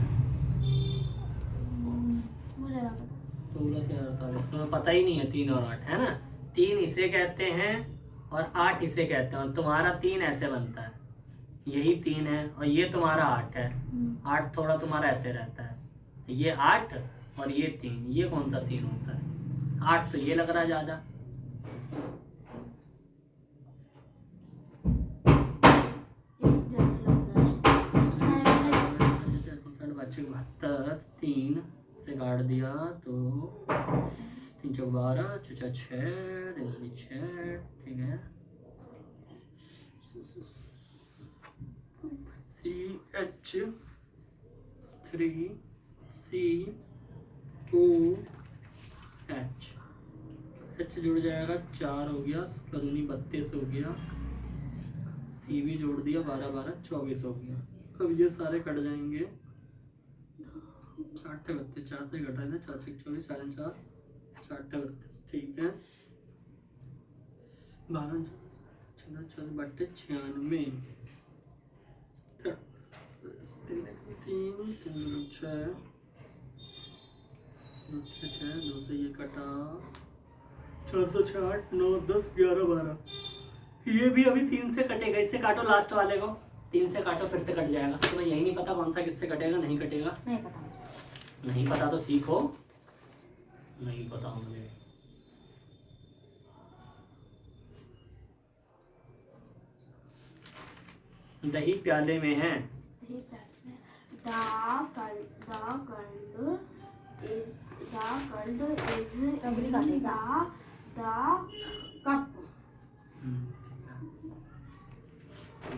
16 के 48, तुम्हें पता ही नहीं है 3 और 8 है ना। 3 इसे कहते हैं और 8 इसे कहते हैं, और तुम्हारा 3 ऐसे बनता है, यही 3 है, और ये तुम्हारा 8 है। 8 थोड़ा तुम्हारा ऐसे रहता है, ये 8 और ये 3, ये कौन सा 3 होता है? 8 तो ये लग रहा ज्यादा। बच्चे 72, 3 से काट दिया तो 3 चौक 12, 6 6, ठीक है। CH 3 CO H, H जुड़ जाएगा 4 हो गया, 16 दूनी 32 हो गया, C भी जोड़ दिया 12 12 24 हो गया। अब ये सारे कट जाएंगे, 4 32, 4 से घटा देना, 4 6 24, 4 4 4 32, ठीक है। 12 14 14 बट्टे 96, 3 6 2 से ये कटा, 4 2 6 8 9 10 11 12, ये भी अभी 3 से कटेगा। इससे काटो लास्ट वाले को, 3 से काटो, फिर से कट जाएगा। तुम्हें यही नहीं पता कौन सा किससे कटेगा, नहीं कटेगा, नहीं पता तो सीखो, नहीं पता मुझे। दही प्याले में है,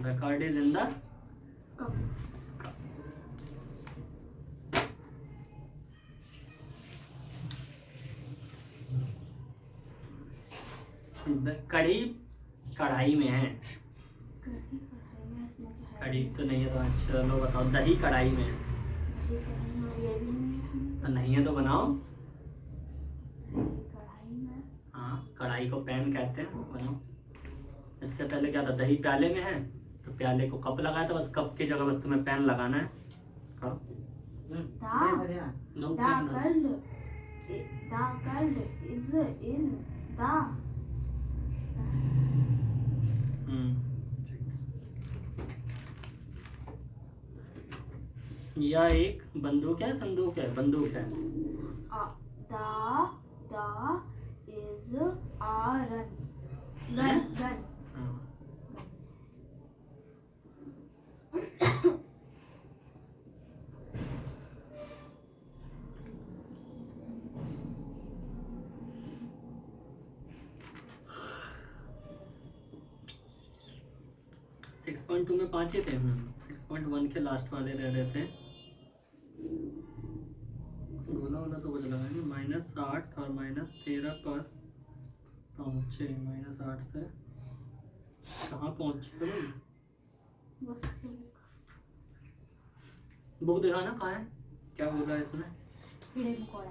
the curd is in the cup. कढ़ी कढ़ाई में है, कढ़ी तो नहीं है तो अच्छा चलो बताओ, दही कढ़ाई में है तो नहीं है तो बनाओ। हाँ कढ़ाई को पैन कहते हैं। बनाओ। इससे पहले क्या था, दही प्याले में है तो प्याले को कप लगाया था, बस कप की जगह बस तुम्हें पैन लगाना है। करो। No, The curd is in the यह एक बंदूक है, संदूक है, बंदूक है। the is a gun. हाँ। 6.2 में 5 ही थे। 6.1 के लास्ट वाले रह रहे थे। गोला वाला तो कुछ लगा नहीं। -8 और -13 पर पहुँचे। -8 से कहाँ पहुँचे? बुक दिखाना कहाँ है, क्या बोला है इसमें? कीड़े मकोड़ा।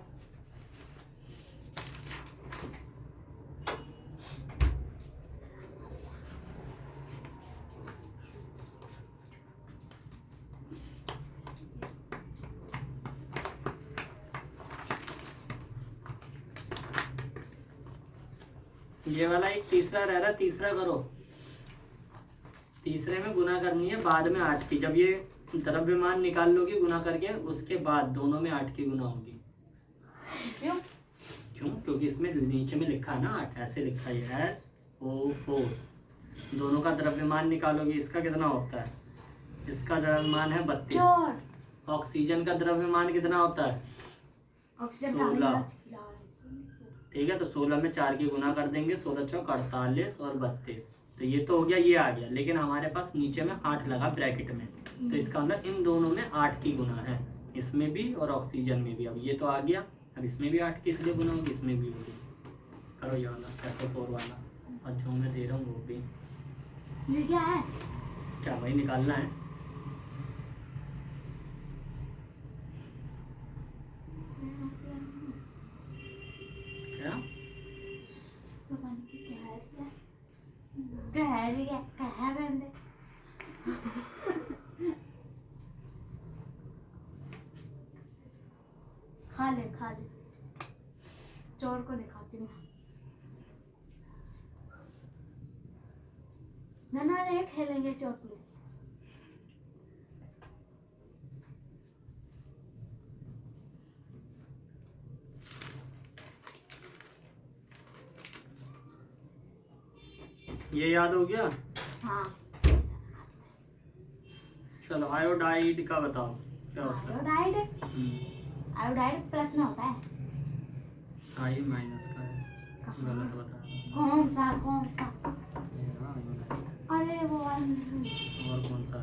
ये वाला एक तीसरा रह रहा, तीसरा करो। तीसरे में गुना करनी है बाद में 8 की। जब ये द्रव्यमान निकाल लोगी गुना करके, उसके बाद दोनों में 8 की गुना होगी। क्यों? क्योंकि इसमें नीचे में लिखा है ना 8, ऐसे लिखा है SO4। दोनों का द्रव्यमान निकालोगी। इसका कितना होता है? इसका द्रव्यमान है 32। ऑक्सीजन का द्रव्यमान कितना होता है? 16। ठीक है, तो 16 में 4 की गुना कर देंगे। 16 चौक 48 और 32। तो ये तो हो गया, ये आ गया। लेकिन हमारे पास नीचे में 8 लगा ब्रैकेट में, तो इसका मतलब इन दोनों में 8 की गुना है, इसमें भी और ऑक्सीजन में भी। अब ये तो आ गया, अब इसमें भी 8 की इसलिए गुना होगी, इसमें भी होगी। करो ये वाला SO4 वाला, और जो मैं दे रहा हूँ वो भी। ये क्या है? क्या वही निकालना है? क्या? खा ले चोर को नहीं खाती मैं। ना ये खेलेंगे चोर पुलिस। ये याद हो गया? हाँ। चलो आयोडाइड का बताओ क्या होता है? आयोडाइड प्लस में होता है। I- का है। गलत बता रहा कौन सा? हूँ। हाँ, iodide। अरे वो और कौन सा?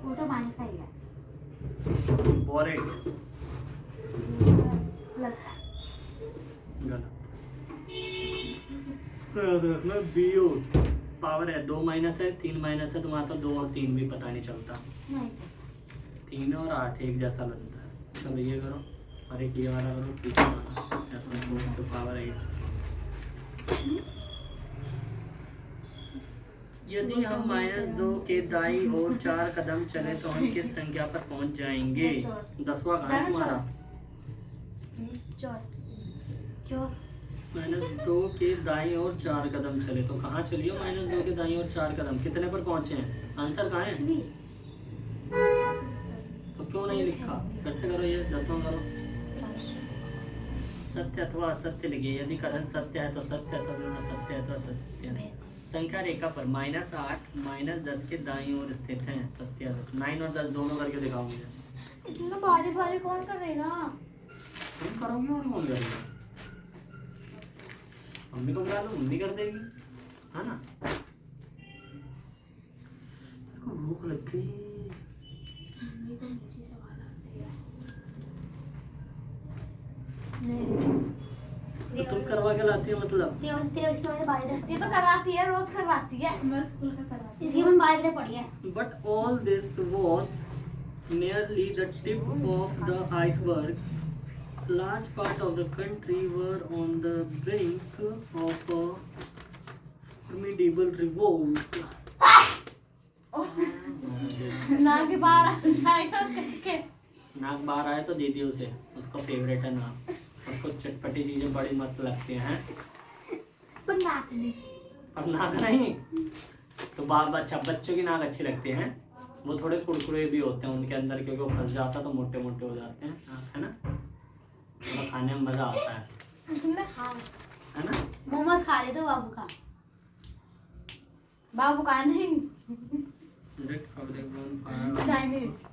वो तो माइनस का ही है। बोरेट। प्लस का। गलत। याद रखना BO पावर है। 2 माइनस है, 3 माइनस है, तुम्हारा तो 2 और 3 भी पता नहीं चलता। नहीं 3 और 8 एक जैसा लगता है। चलो ये करो और एक ये वाला करो, पीछे वाला SO4 तो पावर 8। यदि हम -2 के दाईं ओर 4 कदम चले तो हम किस संख्या पर पहुंच जाएंगे? 10वां कहाँ है तुम्हारा? चोर चोर -2 के दाईं ओर 4 कदम चले तो कहाँ चलिए? -2 के दाईं ओर 4 कदम कितने पर पहुंचे हैं? आंसर कहाँ है? तो क्यों नहीं लिखा? फिर से करो, ये 10वां करो। सत्य अथवा असत्य लिखिए। यदि कथन सत्य है तो सत्य, अथवा असत्य है तो असत्य। संख्या रेखा पर -8 -10 के दाईं ओर स्थित है। सत्य 9 और 10 दोनों करके दिखाऊंगे। इतना भारी भारी कौन करेगा? तुम करोगे और कौन करेगा? मम्मी को बुला लो, मम्मी कर देगी, है ना? देखो भूख लग गई। मम्मी को मुझे सवाल आते हैं। तो तुम करवा के लाती हो मतलब? ये तो करवाती है, रोज करवाती है। मैं स्कूल में करवाती हूँ। इसकी हम बाहर से पढ़ी है। But all this was merely the tip of the iceberg. large part of the country were on the brink of a formidable revolt. नाक बाहर आ जाएगा करके। नाक बाहर आए तो दे दियो उसे, उसका फेवरेट है नाक, उसको चटपटी चीजें बड़ी मस्त लगती हैं। पर नाक नहीं। पर नाक नहीं तो अच्छा बच्चों की नाक अच्छी लगती है, वो थोड़े कुरकुरे भी होते हैं उनके अंदर, क्योंकि वो फंस जाता तो मोटे मोटे हो जाते हैं, है ना, थोड़ा खाने में मजा आता है ना। मोमोज खा रहे थे बाबू का। बाबू का नहीं, Chinese.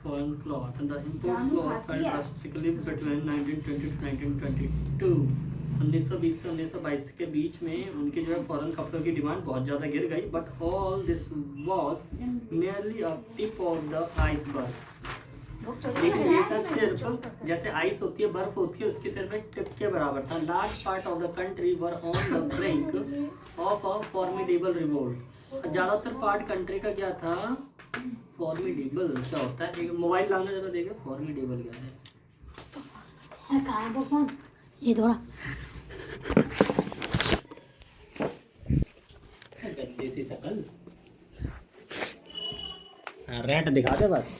Foreign cloth and the import cloth fell drastically between 1920 to 1922. 1920 से 1922 के बीच में उनकी जो है फॉरेन कपड़ों की डिमांड बहुत ज़्यादा गिर गई, but all this was merely a tip of the iceberg. लेकिन ये सब सिर्फ जैसे आइस होती है, बर्फ होती है, उसकी सिर्फ एक टिप के बराबर था। Large part of the country were on the brink of a formidable revolt. ज़्यादातर पार्ट कंट्री का क्या था, फॉर्मिडेबल क्या होता है, एक मोबाइल लाना जरा देखो, फॉर्मिडेबल क्या है। कहाँ है भगवान, ये थोड़ा गंदी सी शकल, रेट दिखा दे बस।